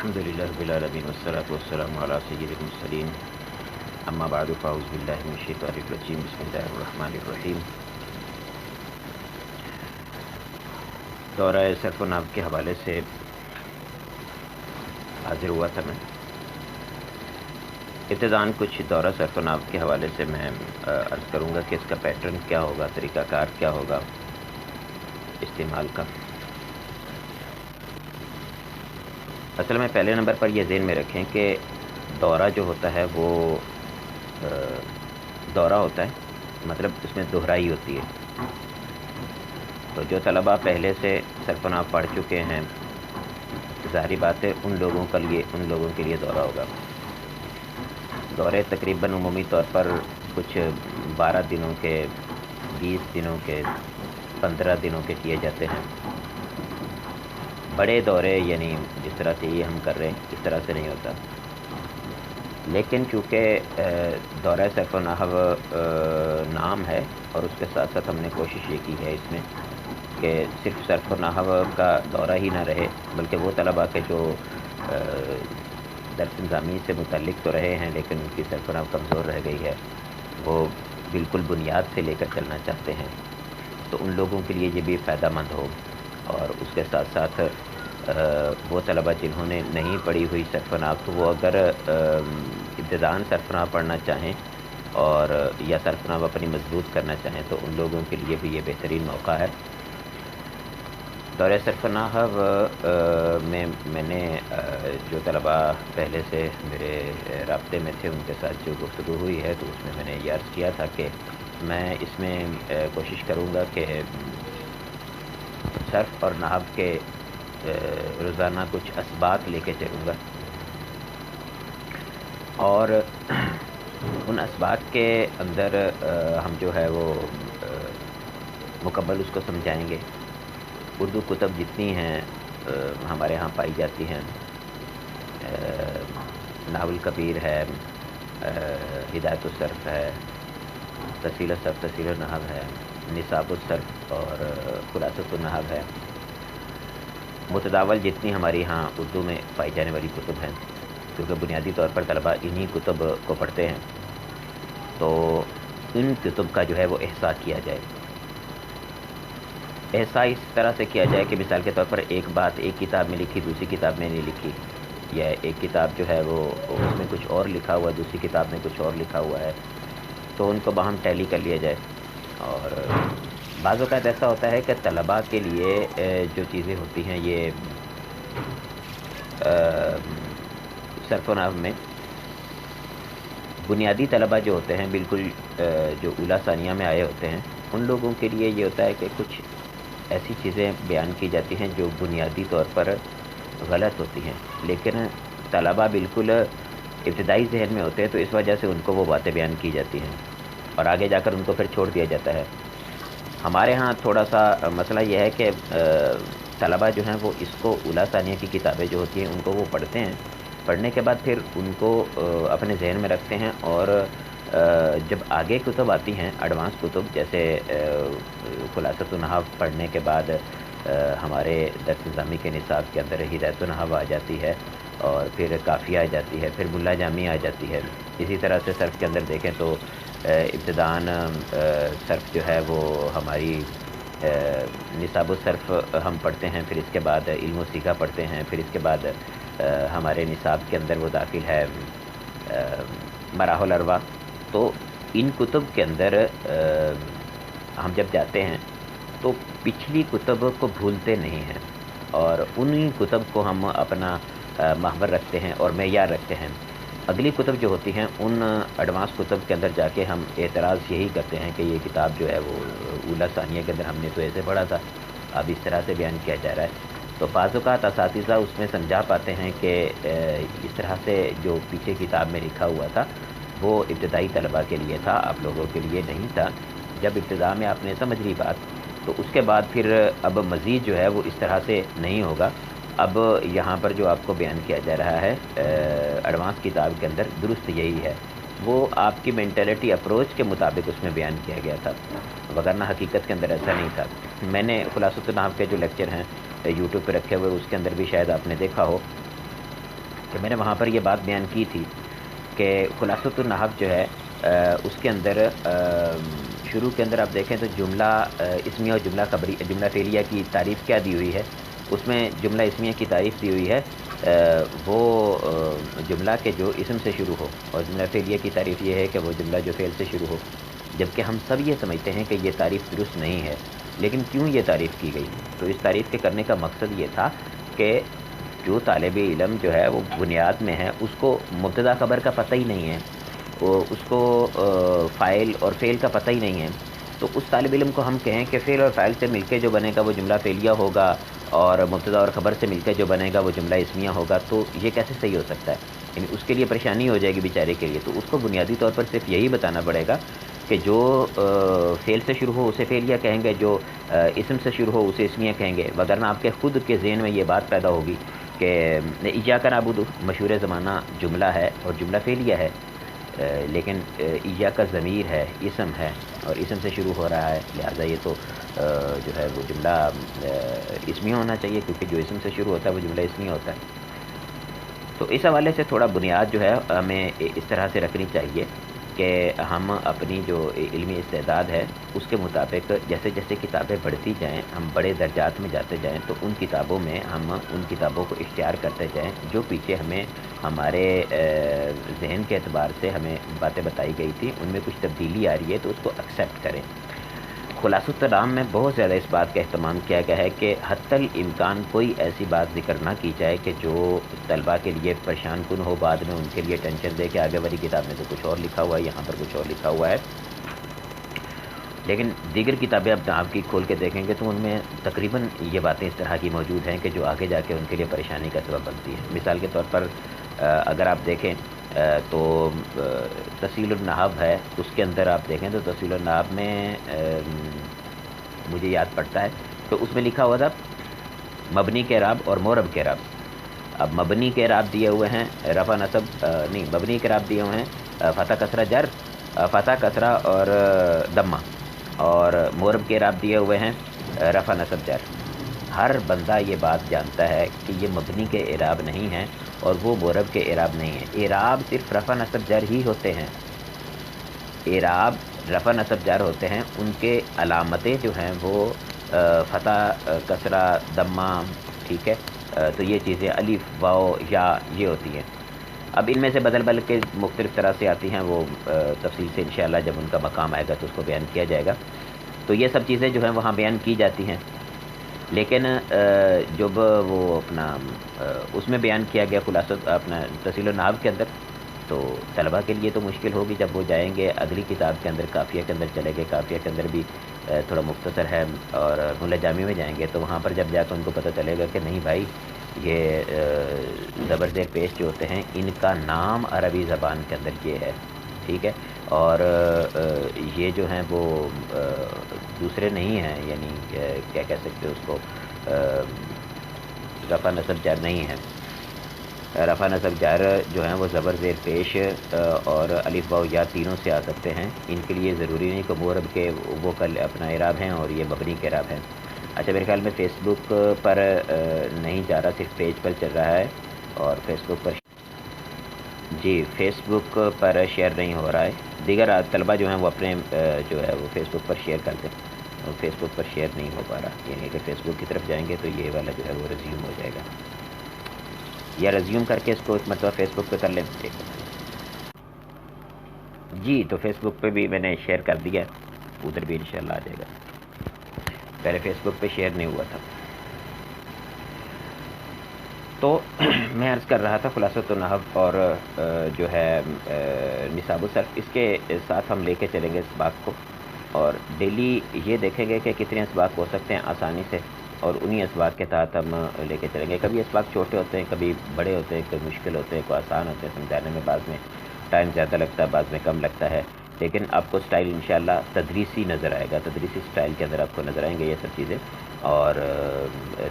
الحمد للہ رب العالمین والصلاة والسلام علی سید المرسلین اما بعد فاعوذ باللہ من الشیطان الرجیم بسم اللہ الرحمن الرحیم۔ دورہ صرف و نحو کے حوالے سے حاضر ہوا تھا میں۔ ابتداً کچھ دورہ صرف و نحو کے حوالے سے میں عرض کروں گا کہ اس کا پیٹرن کیا ہوگا، طریقہ کار کیا ہوگا استعمال کا۔ اصل میں پہلے نمبر پر یہ ذہن میں رکھیں کہ دورہ جو ہوتا ہے وہ دورہ ہوتا ہے، مطلب اس میں دہرائی ہوتی ہے۔ تو جو طلباء پہلے سے صرف و نحو پڑھ چکے ہیں، ظاہری بات ہے ان لوگوں کے لیے دورہ ہوگا۔ دورے تقریباً عمومی طور پر کچھ 12 دنوں کے، 20 دنوں کے، 15 دنوں کے کیے جاتے ہیں۔ بڑے دورے یعنی جس طرح سے یہ ہم کر رہے ہیں اس طرح سے نہیں ہوتا، لیکن چونکہ دورہ صرف و نحو نام ہے اور اس کے ساتھ ساتھ ہم نے کوشش یہ کی ہے اس میں کہ صرف صرف و نحو کا دورہ ہی نہ رہے، بلکہ وہ طلباء کے جو درس نظامی سے متعلق تو رہے ہیں لیکن ان کی صرف و نحو کمزور رہ گئی ہے، وہ بالکل بنیاد سے لے کر چلنا چاہتے ہیں، تو ان لوگوں کے لیے یہ بھی فائدہ مند ہو۔ اور اس کے ساتھ ساتھ وہ طلباء جنہوں نے نہیں پڑھی ہوئی صرف و نحو، تو وہ اگر ابتداءً صرف و نحو پڑھنا چاہیں اور یا صرف و نحو اپنی مضبوط کرنا چاہیں تو ان لوگوں کے لیے بھی یہ بہترین موقع ہے۔ دورہ صرف و نحو میں نے جو طلباء پہلے سے میرے رابطے میں تھے ان کے ساتھ جو گفتگو ہوئی ہے تو اس میں نے یہ عرض کیا تھا کہ میں اس میں کوشش کروں گا کہ صرف اور نحو کے روزانہ کچھ اسباق لے کے چلوں گا، اور ان اسباق کے اندر ہم جو ہے وہ مکمل اس کو سمجھائیں گے۔ اردو کتب جتنی ہیں ہمارے ہاں پائی جاتی ہیں، نحو الکبیر ہے، ہدایت الصرف ہے، تفصیل الصرف تفصیل النحو ہے، نصاب الصرف اور خلاصۃ النحو ہے، متداول جتنی ہماری ہاں اردو میں پائی جانے والی کتب ہیں، کیونکہ بنیادی طور پر طلباء انہی کتب کو پڑھتے ہیں، تو ان کتب کا جو ہے وہ احصاء کیا جائے۔ احصاء اس طرح سے کیا جائے کہ مثال کے طور پر ایک بات ایک کتاب میں لکھی دوسری کتاب میں نہیں لکھی، یا ایک کتاب جو ہے وہ اس میں کچھ اور لکھا ہوا دوسری کتاب میں کچھ اور لکھا ہوا ہے، تو ان کو باہم ٹیلی کر لیا جائے۔ اور بعض اوقات ایسا ہوتا ہے کہ طلباء کے لیے جو چیزیں ہوتی ہیں یہ صرف و نحو میں بنیادی طلباء جو ہوتے ہیں بالکل جو اولیٰ ثانیہ میں آئے ہوتے ہیں ان لوگوں کے لیے یہ ہوتا ہے کہ کچھ ایسی چیزیں بیان کی جاتی ہیں جو بنیادی طور پر غلط ہوتی ہیں، لیکن طلباء بالکل ابتدائی ذہن میں ہوتے ہیں تو اس وجہ سے ان کو وہ باتیں بیان کی جاتی ہیں اور آگے جا کر ان کو پھر چھوڑ دیا جاتا ہے۔ ہمارے ہاں تھوڑا سا مسئلہ یہ ہے کہ طلباء جو ہیں وہ اس کو اولیٰ ثانیہ کی کتابیں جو ہوتی ہیں ان کو وہ پڑھتے ہیں، پڑھنے کے بعد پھر ان کو اپنے ذہن میں رکھتے ہیں، اور جب آگے کتب آتی ہیں ایڈوانس کتب جیسے خلاصۃ النحو پڑھنے کے بعد ہمارے درس نظامی کے نصاب کے اندر ہدایت النحو آ جاتی ہے، اور پھر کافیہ آ جاتی ہے، پھر ملا جامی آ جاتی ہے۔ اسی طرح سے صرف کے اندر دیکھیں تو ابتداءً صرف جو ہے وہ ہماری نصاب الصرف ہم پڑھتے ہیں، پھر اس کے بعد علم و سیغہ پڑھتے ہیں، پھر اس کے بعد ہمارے نصاب کے اندر وہ داخل ہے مراح الارواح۔ تو ان کتب کے اندر ہم جب جاتے ہیں تو پچھلی کتب کو بھولتے نہیں ہیں، اور انہی کتب کو ہم اپنا محور رکھتے ہیں اور معیار رکھتے ہیں۔ اگلی کتب جو ہوتی ہیں ان ایڈوانس کتب کے اندر جا کے ہم اعتراض یہی کرتے ہیں کہ یہ کتاب جو ہے وہ اولیٰ ثانیہ کے اندر ہم نے تو ایسے پڑھا تھا، اب اس طرح سے بیان کیا جا رہا ہے۔ تو بعض اوقات اساتذہ اس میں سمجھا پاتے ہیں کہ اس طرح سے جو پیچھے کتاب میں لکھا ہوا تھا وہ ابتدائی طلباء کے لیے تھا، آپ لوگوں کے لیے نہیں تھا۔ جب ابتداء میں آپ نے سمجھ لی بات تو اس کے بعد پھر اب مزید جو ہے وہ اس طرح سے نہیں ہوگا۔ اب یہاں پر جو آپ کو بیان کیا جا رہا ہے ایڈوانس کتاب کے اندر درست یہی ہے، وہ آپ کی مینٹلٹی اپروچ کے مطابق اس میں بیان کیا گیا تھا، وگرنہ حقیقت کے اندر ایسا نہیں تھا۔ میں نے خلاصۃ النحو کے جو لیکچر ہیں یوٹیوب پہ رکھے ہوئے اس کے اندر بھی شاید آپ نے دیکھا ہو کہ میں نے وہاں پر یہ بات بیان کی تھی کہ خلاصۃ النحو جو ہے اس کے اندر شروع کے اندر آپ دیکھیں تو جملہ اسمیہ اور جملہ خبری، جملہ فعلیہ کی تعریف کیا دی ہوئی ہے؟ اس میں جملہ اسمیہ کی تعریف دی ہوئی ہے وہ جملہ کہ جو اسم سے شروع ہو، اور جملہ فعلیہ کی تعریف یہ ہے کہ وہ جملہ جو فعل سے شروع ہو، جبکہ ہم سب یہ سمجھتے ہیں کہ یہ تعریف درست نہیں ہے۔ لیکن کیوں یہ تعریف کی گئی؟ تو اس تعریف کے کرنے کا مقصد یہ تھا کہ جو طالب علم جو ہے وہ بنیاد میں ہے، اس کو مبتدا خبر کا پتہ ہی نہیں ہے، اس کو فاعل اور فعل کا پتہ ہی نہیں ہے، تو اس طالب علم کو ہم کہیں کہ فعل اور فاعل سے مل کے جو بنے گا وہ جملہ فعلیہ ہوگا، اور مبتدا اور خبر سے مل کے جو بنے گا وہ جملہ اسمیہ ہوگا، تو یہ کیسے صحیح ہو سکتا ہے؟ یعنی اس کے لیے پریشانی ہو جائے گی بیچارے کے لیے۔ تو اس کو بنیادی طور پر صرف یہی بتانا پڑے گا کہ جو فعل سے شروع ہو اسے فعلیہ کہیں گے، جو اسم سے شروع ہو اسے اسمیہ کہیں گے، وگرنہ آپ کے خود کے ذہن میں یہ بات پیدا ہوگی کہ ایاک نعبد مشہور زمانہ جملہ ہے اور جملہ فعلیہ ہے، لیکن ایاک کا ضمیر ہے، اسم ہے، اور اسم سے شروع ہو رہا ہے، لہٰذا یہ تو جو ہے وہ جملہ اسمیہ ہونا چاہیے، کیونکہ جو اسم سے شروع ہوتا ہے وہ جملہ اسمیہ ہوتا ہے۔ تو اس حوالے سے تھوڑا بنیاد جو ہے ہمیں اس طرح سے رکھنی چاہیے کہ ہم اپنی جو علمی استعداد ہے اس کے مطابق جیسے جیسے کتابیں بڑھتی جائیں، ہم بڑے درجات میں جاتے جائیں، تو ان کتابوں میں ہم ان کتابوں کو اختیار کرتے جائیں جو پیچھے ہمیں ہمارے ذہن کے اعتبار سے ہمیں باتیں بتائی گئی تھی، ان میں کچھ تبدیلی آ رہی ہے تو اس کو ایکسیپٹ کریں۔ خلاصۃ الکلام میں بہت زیادہ اس بات کا اہتمام کیا گیا ہے کہ حتی الامکان کوئی ایسی بات ذکر نہ کی جائے کہ جو طلباء کے لیے پریشان کن ہو، بعد میں ان کے لیے ٹینشن دے کہ آگے والی کتاب میں تو کچھ اور لکھا ہوا ہے، یہاں پر کچھ اور لکھا ہوا ہے۔ لیکن دیگر کتابیں اب آپ کی کھول کے دیکھیں گے تو ان میں تقریباً یہ باتیں اس طرح کی موجود ہیں کہ جو آگے جا کے ان کے لیے پریشانی کا سبب بنتی ہیں۔ مثال کے طور پر اگر آپ دیکھیں تو تفصیل النحو ہے، اس کے اندر آپ دیکھیں تو تفصیل النحو میں مجھے یاد پڑتا ہے تو اس میں لکھا ہوا تھا مبنی کے اعراب اور معرب کے اعراب۔ اب مبنی کے اعراب دیے ہوئے ہیں رفع نصب نہیں، مبنی کے اعراب دیے ہوئے ہیں فتح کسرہ جر، فتح کسرہ اور دمہ، اور معرب کے اعراب دیے ہوئے ہیں رفع نصب جر۔ ہر بندہ یہ بات جانتا ہے کہ یہ مبنی کے اعراب نہیں ہیں اور وہ معرب کے اعراب نہیں ہیں۔ اعراب صرف رفع نصب جر ہی ہوتے ہیں، اعراب رفع نصب جر ہوتے ہیں، ان کے علامتیں جو ہیں وہ فتح کسرہ دمہ، ٹھیک ہے، تو یہ چیزیں الف واو یا یہ ہوتی ہیں۔ اب ان میں سے بدل کے مختلف طرح سے آتی ہیں، وہ تفصیل سے انشاءاللہ جب ان کا مقام آئے گا تو اس کو بیان کیا جائے گا۔ تو یہ سب چیزیں جو ہیں وہاں بیان کی جاتی ہیں، لیکن جب وہ اپنا اس میں بیان کیا گیا خلاصہ اپنا تفصیل النحو کے اندر، تو طلباء کے لیے تو مشکل ہوگی جب وہ جائیں گے اگلی کتاب کے اندر، قافیہ کے اندر چلے گئے، قافیہ کے اندر بھی تھوڑا مختصر ہے، اور ملا جامی میں جائیں گے تو وہاں پر جب جا کے ان کو پتہ چلے گا کہ نہیں بھائی یہ زبر زیر پیش جو ہوتے ہیں ان کا نام عربی زبان کے اندر یہ ہے، ٹھیک ہے، اور یہ جو ہیں وہ دوسرے نہیں ہیں، یعنی کیا کہہ سکتے اس کو، رفع نصب جر نہیں ہے۔ رفع نصب جر جو ہیں وہ زبر زیر پیش اور الف واو یا تینوں سے آ سکتے ہیں، ان کے لیے ضروری نہیں کہ معرب کے وہ کل اپنا اعراب ہیں اور یہ مبنی کے اعراب ہیں۔ اچھا میرے خیال میں فیس بک پر نہیں جا رہا، صرف پیج پر چل رہا ہے، اور فیس بک پر جی فیس بک پر شیئر نہیں ہو رہا ہے۔ دیگر طلبہ جو ہیں وہ اپنے جو ہے وہ فیس بک پر شیئر کرتے ہیں، اور فیس بک پر شیئر نہیں ہو پا رہا، یعنی کہ فیس بک کی طرف جائیں گے تو یہ والا جو ہے وہ ریزیوم ہو جائے گا، یا ریزیوم کر کے اس کو ایک مرتبہ فیس بک پہ کر لیں جی۔ تو فیس بک پہ بھی میں نے شیئر کر دیا، ادھر بھی انشاءاللہ آ جائے گا، پہلے فیس بک پہ شیئر نہیں ہوا تھا۔ تو میں عرض کر رہا تھا خلاصۃ النحو اور جو ہے نصاب الصرف، اس کے ساتھ ہم لے کے چلیں گے اس بات کو، اور ڈیلی یہ دیکھیں گے کہ کتنے اسباق ہو سکتے ہیں آسانی سے، اور انہی اسباق کے تحت ہم لے کے چلیں گے۔ کبھی اسباق چھوٹے ہوتے ہیں، کبھی بڑے ہوتے ہیں، کبھی مشکل ہوتے ہیں، کوئی آسان ہوتے ہیں سمجھانے میں، بعض میں ٹائم زیادہ لگتا ہے، بعض میں کم لگتا ہے، لیکن آپ کو سٹائل انشاءاللہ تدریسی نظر آئے گا، تدریسی سٹائل کے اندر آپ کو نظر آئیں گے یہ سب چیزیں، اور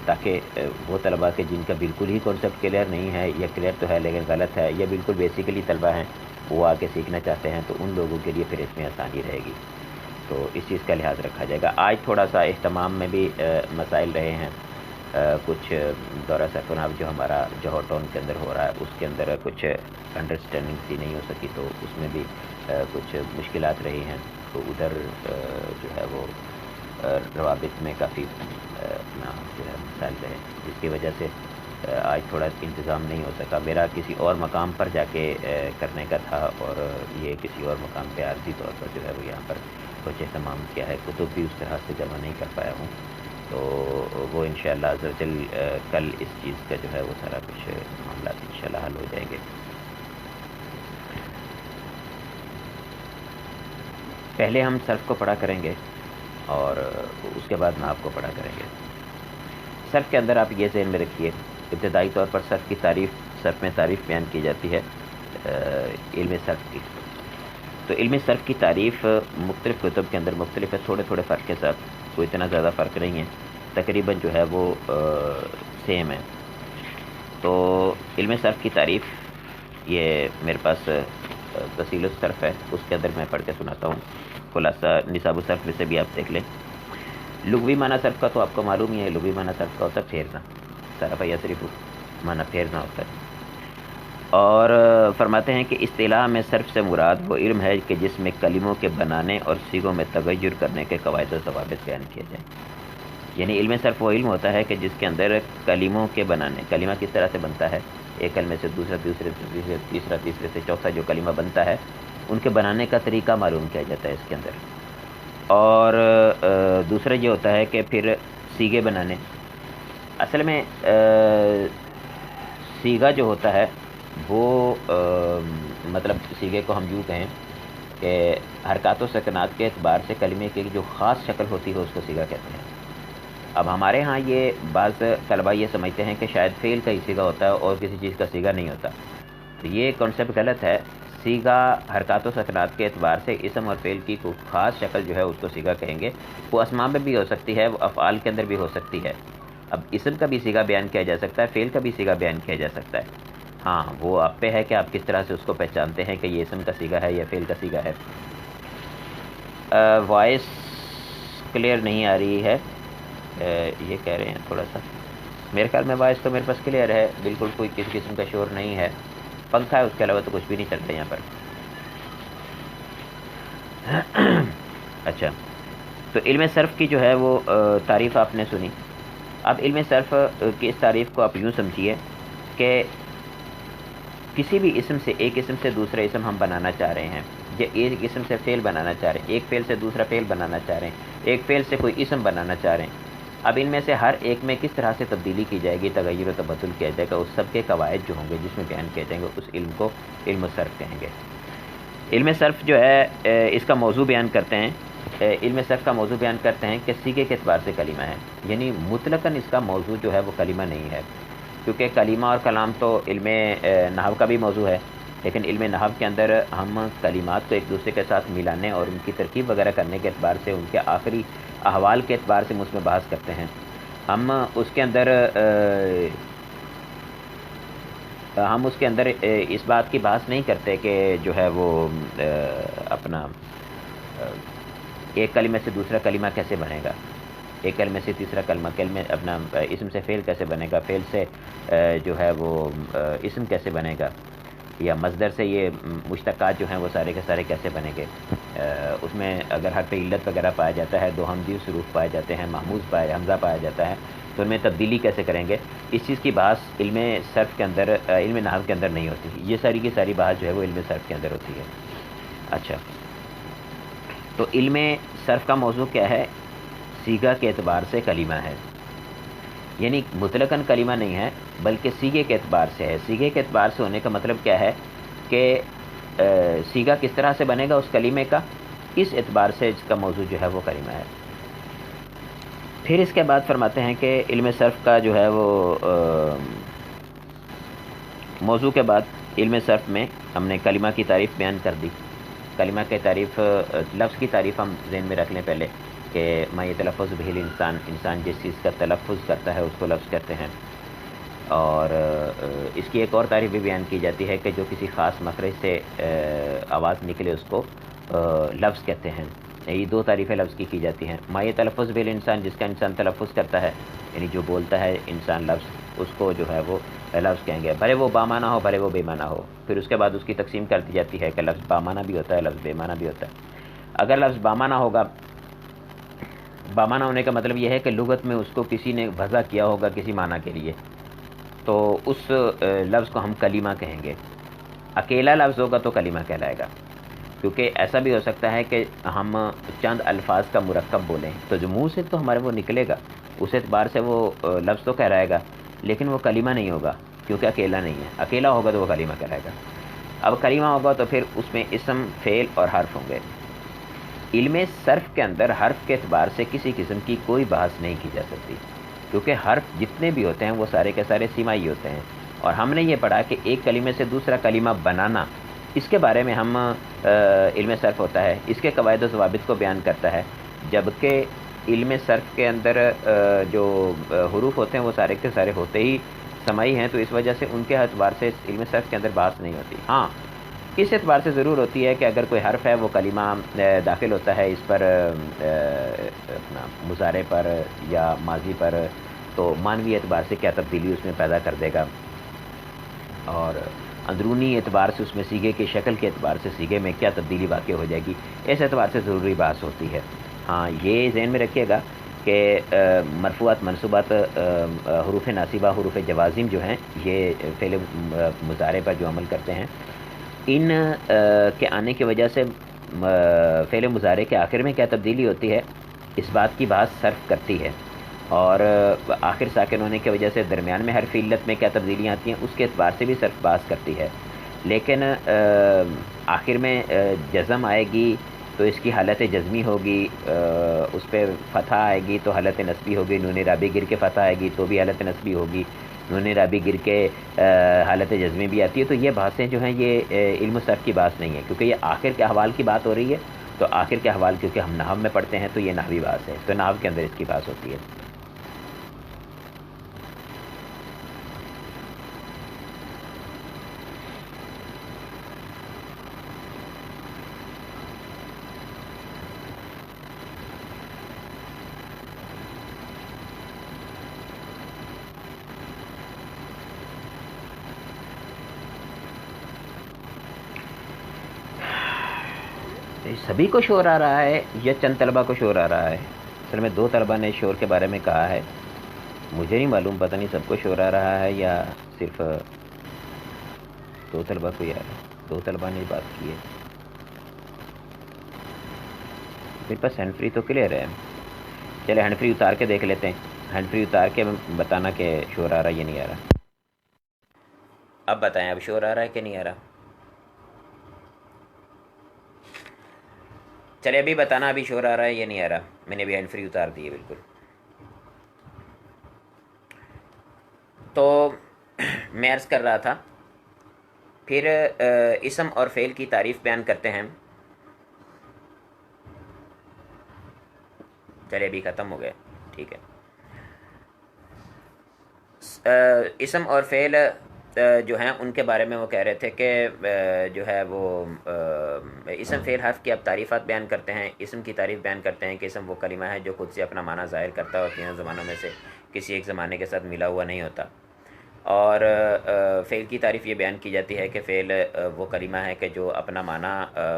تاکہ وہ طلباء کے جن کا بالکل ہی کانسیپٹ کلیئر نہیں ہے، یا کلیئر تو ہے لیکن غلط ہے، یا بالکل بیسیکلی طلباء ہیں وہ آ کے سیکھنا چاہتے ہیں، تو ان لوگوں کے لیے پھر اس میں آسانی رہے گی، تو اس چیز کا لحاظ رکھا جائے گا۔ آج تھوڑا سا اہتمام میں بھی مسائل رہے ہیں، کچھ دورہ سرپناب جو ہمارا جوہر ٹاؤن کے اندر ہو رہا ہے، اس کے اندر کچھ انڈرسٹینڈنگ سی نہیں ہو سکی، تو اس میں بھی کچھ مشکلات رہی ہیں، تو ادھر جو ہے وہ روابط میں کافی جو ہے مسائل رہے، جس کی وجہ سے آج تھوڑا انتظام نہیں ہو سکا۔ میرا کسی اور مقام پر جا کے کرنے کا تھا، اور یہ کسی اور مقام پہ عارضی طور پر جو ہے وہ یہاں پر کچھ اہتمام کیا ہے، کتب بھی اس طرح سے جمع نہیں کر پایا ہوں، تو وہ انشاءاللہ عز و جل کل اس چیز کا جو ہے وہ سارا کچھ معاملات انشاءاللہ حل ہو جائیں گے۔ پہلے ہم صرف کو پڑھا کریں گے اور اس کے بعد نحو کو پڑھا کریں گے۔ صرف کے اندر آپ یہ ذہن میں رکھیے، ابتدائی طور پر صرف کی تعریف، صرف میں تعریف بیان کی جاتی ہے علم صرف کی، تو علم صرف کی تعریف مختلف کتب کے اندر مختلف ہے، تھوڑے تھوڑے فرق کے ساتھ، کوئی اتنا زیادہ فرق نہیں ہے، تقریباً جو ہے وہ سیم ہے۔ تو علم صرف کی تعریف یہ میرے پاس تفصیل الصرف ہے، اس کے اندر میں پڑھ کے سناتا ہوں، خلاصہ نصاب الصرف میں سے بھی آپ دیکھ لیں۔ لغوی معنی صرف کا تو آپ کو معلوم ہی ہے، لغوی معنی صرف کا ہوتا ہے پھیرنا، صرف یا صرف معنی پھیرنا ہوتا ہے، اور فرماتے ہیں کہ اصطلاح میں صرف سے مراد وہ علم ہے کہ جس میں کلموں کے بنانے اور صیغوں میں تغیر کرنے کے قواعد و ضوابط بیان کیے جائیں۔ یعنی علم صرف وہ علم ہوتا ہے کہ جس کے اندر کلموں کے بنانے، کلمہ کس طرح سے بنتا ہے، ایک کلمے سے دوسرا، دوسرے سے تیسرا، تیسرے سے چوتھا جو کلمہ بنتا ہے، ان کے بنانے کا طریقہ معلوم کیا جاتا ہے اس کے اندر، اور دوسرا یہ ہوتا ہے کہ پھر صیغے بنانے، اصل میں صیغہ جو ہوتا ہے وہ مطلب صیغے کو ہم یوں کہیں کہ حرکات و سکنات کے اعتبار سے کلمے کی جو خاص شکل ہوتی ہے اس کو صیغہ کہتے ہیں۔ اب ہمارے ہاں یہ بعض طلباء یہ سمجھتے ہیں کہ شاید فعل کا ہی صیغہ ہوتا ہے اور کسی چیز کا صیغہ نہیں ہوتا، تو یہ کانسیپٹ غلط ہے۔ صیغہ حرکات و سکنات کے اعتبار سے اسم اور فعل کی کوئی خاص شکل جو ہے اس کو صیغہ کہیں گے، وہ اسماء میں بھی ہو سکتی ہے، وہ افعال کے اندر بھی ہو سکتی ہے۔ اب اسم کا بھی صیغہ بیان کیا جا سکتا ہے، فعل کا بھی صیغہ بیان کیا جا سکتا ہے، ہاں وہ آپ پہ ہے کہ آپ کس طرح سے اس کو پہچانتے ہیں کہ یہ اسم کا صیغہ ہے یا فعل کا صیغہ ہے۔ وائس کلیئر نہیں آ رہی ہے، یہ کہہ رہے ہیں تھوڑا سا، میرے خیال میں وائس تو میرے پاس کلیئر ہے، بالکل کوئی کسی قسم کا شور نہیں ہے، پنکھا ہے، اس کے علاوہ تو کچھ بھی نہیں چلتا یہاں پر۔ اچھا، تو علم صرف کی جو ہے وہ تعریف آپ نے سنی۔ اب علم صرف کی اس تعریف کو آپ یوں سمجھیے کہ کسی بھی اسم سے، ایک اسم سے دوسرا اسم ہم بنانا چاہ رہے ہیں، یا ایک اسم سے فعل بنانا چاہ رہے ہیں، ایک فعل سے دوسرا فعل بنانا چاہ رہے ہیں، ایک فعل سے کوئی اسم بنانا چاہ رہے ہیں، اب ان میں سے ہر ایک میں کس طرح سے تبدیلی کی جائے گی، تغیر و تبدل کیا جائے گا، اس سب کے قواعد جو ہوں گے جس میں بیان کیے جائیں گے، اس علم کو علم صرف کہیں گے۔ علم صرف جو ہے اس کا موضوع بیان کرتے ہیں، علم صرف کا موضوع بیان کرتے ہیں کہ صیغے کے اعتبار سے کلمہ ہے، یعنی مطلقاً اس کا موضوع جو ہے وہ کلمہ نہیں ہے، کیونکہ کلمہ اور کلام تو علم نحو کا بھی موضوع ہے، لیکن علم نحو کے اندر ہم کلمات کو ایک دوسرے کے ساتھ ملانے اور ان کی ترکیب وغیرہ کرنے کے اعتبار سے، ان کے آخری احوال کے اعتبار سے اس میں بحث کرتے ہیں۔ ہم اس کے اندر اس بات کی بحث نہیں کرتے کہ جو ہے وہ اپنا ایک کلمے سے دوسرا کلمہ کیسے بنے گا، ایک کلمے سے تیسرا کلمہ اپنا اسم سے فعل کیسے بنے گا، فعل سے جو ہے وہ اسم کیسے بنے گا، یا مصدر سے یہ مشتقات جو ہیں وہ سارے کے سارے کیسے بنیں گے، اس میں اگر حرف علت وغیرہ پایا جاتا ہے، دو حمزی حروف پائے جاتے ہیں، محموز حمزہ پایا جاتا ہے، تو ان میں تبدیلی کیسے کریں گے، اس چیز کی بحث علم صرف کے اندر، علم نحو کے اندر نہیں ہوتی، یہ ساری کی ساری بحث جو ہے وہ علم صرف کے اندر ہوتی ہے۔ اچھا، تو علم صرف کا موضوع کیا ہے، صیغہ کے اعتبار سے کلمہ ہے، یعنی مطلقاً کلمہ نہیں ہے بلکہ صیغے کے اعتبار سے ہے۔ صیغے کے اعتبار سے ہونے کا مطلب کیا ہے کہ صیغہ کس طرح سے بنے گا اس کلمے کا، اس اعتبار سے اس کا موضوع جو ہے وہ کلمہ ہے۔ پھر اس کے بعد فرماتے ہیں کہ علم صرف کا جو ہے وہ موضوع کے بعد علم صرف میں ہم نے کلمہ کی تعریف بیان کر دی۔ کلمہ کی تعریف، لفظ کی تعریف ہم ذہن میں رکھ لیں پہلے کہ ما یتلفظ بہ الانسان، انسان جس چیز کا تلفظ کرتا ہے اس کو لفظ کہتے ہیں، اور اس کی ایک اور تعریف بھی بیان کی جاتی ہے کہ جو کسی خاص مخرج سے آواز نکلے اس کو لفظ کہتے ہیں۔ یہ دو تعریفیں لفظ کی جاتی ہیں. ما یتلفظ بل انسان، جس کا انسان تلفظ کرتا ہے، یعنی جو بولتا ہے انسان لفظ، اس کو جو ہے وہ لفظ کہیں گے، بھلے وہ بامانہ ہو بھلے وہ بے معنی ہو. پھر اس کے بعد اس کی تقسیم کر دی جاتی ہے کہ لفظ بامانہ بھی ہوتا ہے، لفظ بے معنی بھی ہوتا ہے. اگر لفظ بامانہ ہوگا، بامانہ ہونے کا مطلب یہ ہے کہ لغت میں اس کو کسی نے وضع کیا ہوگا کسی معنی کے لیے، تو اس لفظ کو ہم کلمہ کہیں گے. اکیلا لفظ ہوگا تو کلمہ کہلائے گا، کیونکہ ایسا بھی ہو سکتا ہے کہ ہم چند الفاظ کا مرکب بولیں تو جو منہ سے تو ہمارے وہ نکلے گا، اس اعتبار سے وہ لفظ تو کہلائے گا، لیکن وہ کلمہ نہیں ہوگا کیونکہ اکیلا نہیں ہے. اکیلا ہوگا تو وہ کلمہ کہلائے گا. اب کلمہ ہوگا تو پھر اس میں اسم، فعل اور حرف ہوں گے. علم صرف کے اندر حرف کے اعتبار سے کسی قسم کی کوئی بحث نہیں کی جا سکتی، کیونکہ حرف جتنے بھی ہوتے ہیں وہ سارے کے سارے سیمائی ہوتے ہیں. اور ہم نے یہ پڑھا کہ ایک کلمے سے دوسرا کلمہ بنانا، اس کے بارے میں ہم علم صرف ہوتا ہے، اس کے قواعد و ضوابط کو بیان کرتا ہے. جبکہ علم صرف کے اندر جو حروف ہوتے ہیں وہ سارے کے سارے ہوتے ہی سمائی ہیں، تو اس وجہ سے ان کے اعتبار سے علم صرف کے اندر بحث نہیں ہوتی. ہاں، اس اعتبار سے ضرور ہوتی ہے کہ اگر کوئی حرف ہے وہ کلمہ داخل ہوتا ہے اس پر اپنا مضارع پر یا ماضی پر، تو معنوی اعتبار سے کیا تبدیلی اس میں پیدا کر دے گا، اور اندرونی اعتبار سے اس میں سیگے کی شکل کے اعتبار سے سیگے میں کیا تبدیلی واقع ہو جائے گی، اس اعتبار سے ضروری بحث ہوتی ہے. ہاں، یہ ذہن میں رکھیے گا کہ مرفوعات، منصوبات، حروف ناصبہ، حروف جوازم جو ہیں، یہ فعل مضارع پر جو عمل کرتے ہیں، ان کے آنے کی وجہ سے فعل مضارع کے آخر میں کیا تبدیلی ہوتی ہے، اس بات کی بحث صرف کرتی ہے. اور آخر ساکن ہونے کی وجہ سے درمیان میں حرف علت میں کیا تبدیلیاں آتی ہیں، اس کے اعتبار سے بھی صرف بحث کرتی ہے. لیکن آخر میں جزم آئے گی تو اس کی حالت جزمی ہوگی، اس پہ فتح آئے گی تو حالت نسبی ہوگی، نون رابع گر کے فتح آئے گی تو بھی حالت نسبی ہوگی، نون رابع گر کے حالت جزمی بھی آتی ہے. تو یہ بحثیں جو ہیں یہ علم صرف کی بحث نہیں ہے، کیونکہ یہ آخر کے احوال کی بات ہو رہی ہے. تو آخر کے احوال کیونکہ ہم نحو میں پڑھتے ہیں تو یہ نحوی بحث ہے، تو نحو کے اندر اس کی بحث ہوتی ہے. سبھی کو شور آ رہا ہے یا چند طلبہ کو شور آ رہا ہے؟ اصل میں دو طلبہ نے شور کے بارے میں کہا ہے، مجھے نہیں معلوم، پتہ نہیں سب کو شور آ رہا ہے یا صرف دو طلبہ کو ہی آ رہا ہے. دو طلبہ نے بات کی ہے. میرے پاس ہینڈ فری تو کلیئر ہے. چلے ہینڈ فری اتار کے دیکھ لیتے ہیں، ہینڈ فری اتار کے بتانا کہ شور آ رہا ہے یا نہیں آ رہا. اب بتائیں، اب شور آ رہا ہے کہ نہیں آ رہا؟ چلے ابھی بتانا ابھی شور آ رہا ہے یا نہیں آ رہا. میں نے ابھی ہینڈ فری اتار دی ہے بالکل. تو میں عرض کر رہا تھا، پھر اسم اور فعل کی تعریف بیان کرتے ہیں. چلے ابھی ختم ہو گئے، ٹھیک ہے. اسم اور فعل جو ہیں ان کے بارے میں وہ کہہ رہے تھے کہ جو ہے وہ اسم فعل حرف کی اب تعریفات بیان کرتے ہیں. اسم کی تعریف بیان کرتے ہیں کہ اسم وہ کلمہ ہے جو خود سے اپنا معنی ظاہر کرتا ہے اور تینوں زمانوں میں سے کسی ایک زمانے کے ساتھ ملا ہوا نہیں ہوتا. اور فعل کی تعریف یہ بیان کی جاتی ہے کہ فعل وہ کلمہ ہے کہ جو اپنا معنی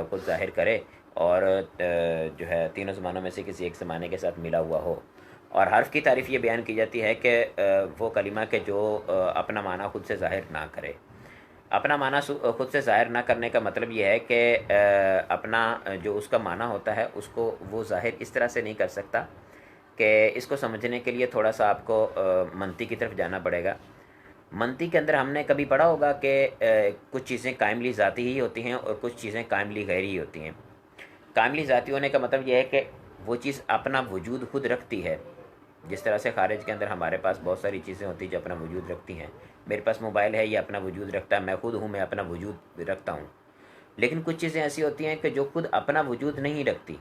خود ظاہر کرے اور جو ہے تینوں زمانوں میں سے کسی ایک زمانے کے ساتھ ملا ہوا ہو. اور حرف کی تعریف یہ بیان کی جاتی ہے کہ وہ کلمہ کہ جو اپنا معنی خود سے ظاہر نہ کرے. اپنا معنی خود سے ظاہر نہ کرنے کا مطلب یہ ہے کہ اپنا جو اس کا معنی ہوتا ہے اس کو وہ ظاہر اس طرح سے نہیں کر سکتا کہ اس کو سمجھنے کے لیے تھوڑا سا آپ کو منطق کی طرف جانا پڑے گا. منطق کے اندر ہم نے کبھی پڑھا ہوگا کہ کچھ چیزیں قائملی ذاتی ہی ہوتی ہیں اور کچھ چیزیں قائملی غیری ہوتی ہیں. قائملی ذاتی ہونے کا مطلب یہ ہے کہ وہ چیز اپنا وجود خود رکھتی ہے. جس طرح سے خارج کے اندر ہمارے پاس بہت ساری چیزیں ہوتی ہیں جو اپنا وجود رکھتی ہیں. میرے پاس موبائل ہے، یہ اپنا وجود رکھتا ہے، میں خود ہوں، میں اپنا وجود رکھتا ہوں. لیکن کچھ چیزیں ایسی ہوتی ہیں کہ جو خود اپنا وجود نہیں رکھتی،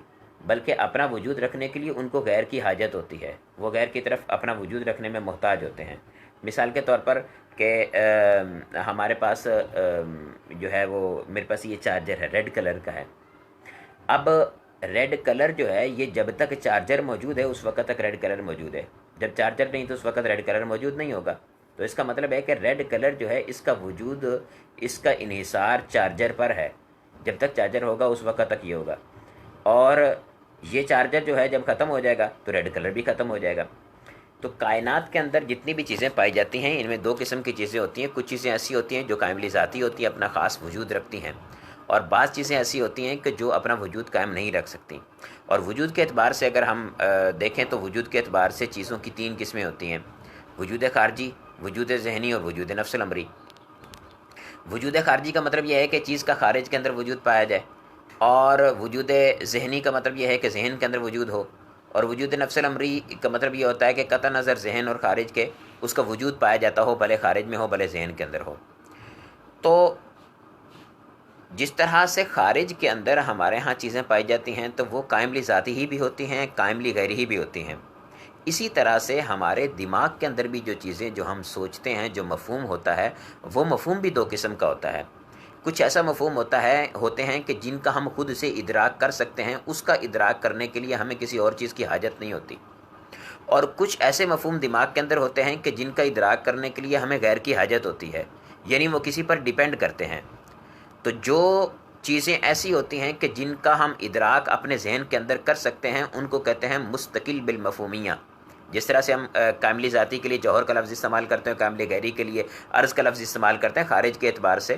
بلکہ اپنا وجود رکھنے کے لیے ان کو غیر کی حاجت ہوتی ہے. وہ غیر کی طرف اپنا وجود رکھنے میں محتاج ہوتے ہیں. مثال کے طور پر کہ ہمارے پاس جو ہے وہ میرے پاس یہ چارجر ہے، ریڈ کلر کا ہے. اب ریڈ کلر جو ہے یہ جب تک چارجر موجود ہے اس وقت تک ریڈ کلر موجود ہے، جب چارجر نہیں تو اس وقت ریڈ کلر موجود نہیں ہوگا۔ تو اس کا مطلب ہے کہ ریڈ کلر جو ہے اس کا وجود، اس کا انحصار چارجر پر ہے، جب تک چارجر ہوگا اس وقت تک یہ ہوگا، اور یہ چارجر جو ہے جب ختم ہو جائے گا تو ریڈ کلر بھی ختم ہو جائے گا۔ تو کائنات کے اندر جتنی بھی چیزیں پائی جاتی ہیں ان میں دو قسم کی چیزیں ہوتی ہیں، کچھ چیزیں ایسی ہوتی ہیں جو قائم ذاتی ہوتی ہیں، اپنا خاص وجود رکھتی ہیں، اور بعض چیزیں ایسی ہوتی ہیں کہ جو اپنا وجود قائم نہیں رکھ سکتی۔ اور وجود کے اعتبار سے اگر ہم دیکھیں تو وجود کے اعتبار سے چیزوں کی تین قسمیں ہوتی ہیں، وجود خارجی، وجود ذہنی اور وجود نفس الامری۔ وجود خارجی کا مطلب یہ ہے کہ چیز کا خارج کے اندر وجود پایا جائے، اور وجود ذہنی کا مطلب یہ ہے کہ ذہن کے اندر وجود ہو، اور وجود نفس الامری کا مطلب یہ ہوتا ہے کہ قطع نظر ذہن اور خارج کے اس کا وجود پایا جاتا ہو، بھلے خارج میں ہو بھلے ذہن کے اندر ہو۔ تو جس طرح سے خارج کے اندر ہمارے ہاں چیزیں پائی جاتی ہیں تو وہ قائم ذاتی ہی بھی ہوتی ہیں، قائم غیری ہی بھی ہوتی ہیں، اسی طرح سے ہمارے دماغ کے اندر بھی جو چیزیں جو ہم سوچتے ہیں، جو مفہوم ہوتا ہے، وہ مفہوم بھی دو قسم کا ہوتا ہے۔ کچھ ایسا مفہوم ہوتے ہیں کہ جن کا ہم خود سے ادراک کر سکتے ہیں، اس کا ادراک کرنے کے لیے ہمیں کسی اور چیز کی حاجت نہیں ہوتی، اور کچھ ایسے مفہوم دماغ کے اندر ہوتے ہیں کہ جن کا ادراک کرنے کے لیے ہمیں غیر کی حاجت ہوتی ہے، یعنی وہ کسی پر ڈیپینڈ کرتے ہیں۔ تو جو چیزیں ایسی ہوتی ہیں کہ جن کا ہم ادراک اپنے ذہن کے اندر کر سکتے ہیں ان کو کہتے ہیں مستقل بالمفہومیہ۔ جس طرح سے ہم کاملی ذاتی کے لیے جوہر کا لفظ استعمال کرتے ہیں، کاملی غیری کے لیے عرض کا لفظ استعمال کرتے ہیں خارج کے اعتبار سے،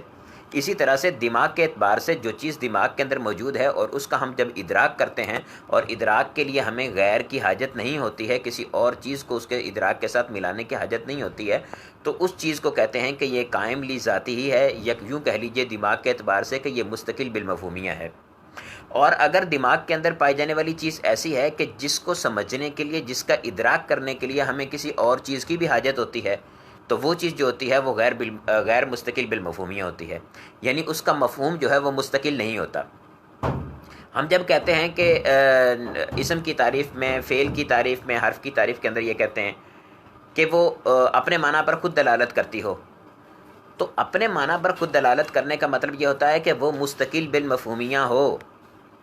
اسی طرح سے دماغ کے اعتبار سے جو چیز دماغ کے اندر موجود ہے اور اس کا ہم جب ادراک کرتے ہیں، اور ادراک کے لیے ہمیں غیر کی حاجت نہیں ہوتی ہے، کسی اور چیز کو اس کے ادراک کے ساتھ ملانے کی حاجت نہیں ہوتی ہے، تو اس چیز کو کہتے ہیں کہ یہ قائم ذاتی ہی ہے، یا یوں کہہ لیجئے دماغ کے اعتبار سے کہ یہ مستقل بالمفہومیہ ہے۔ اور اگر دماغ کے اندر پائی جانے والی چیز ایسی ہے کہ جس کو سمجھنے کے لیے، جس کا ادراک کرنے کے لیے ہمیں کسی اور چیز کی بھی حاجت ہوتی ہے، تو وہ چیز جو ہوتی ہے وہ غیر مستقل بالمفہومیہ ہوتی ہے، یعنی اس کا مفہوم جو ہے وہ مستقل نہیں ہوتا۔ ہم جب کہتے ہیں کہ اسم کی تعریف میں، فعل کی تعریف میں، حرف کی تعریف کے اندر یہ کہتے ہیں کہ وہ اپنے معنی پر خود دلالت کرتی ہو، تو اپنے معنی پر خود دلالت کرنے کا مطلب یہ ہوتا ہے کہ وہ مستقل بالمفہومیہ ہو،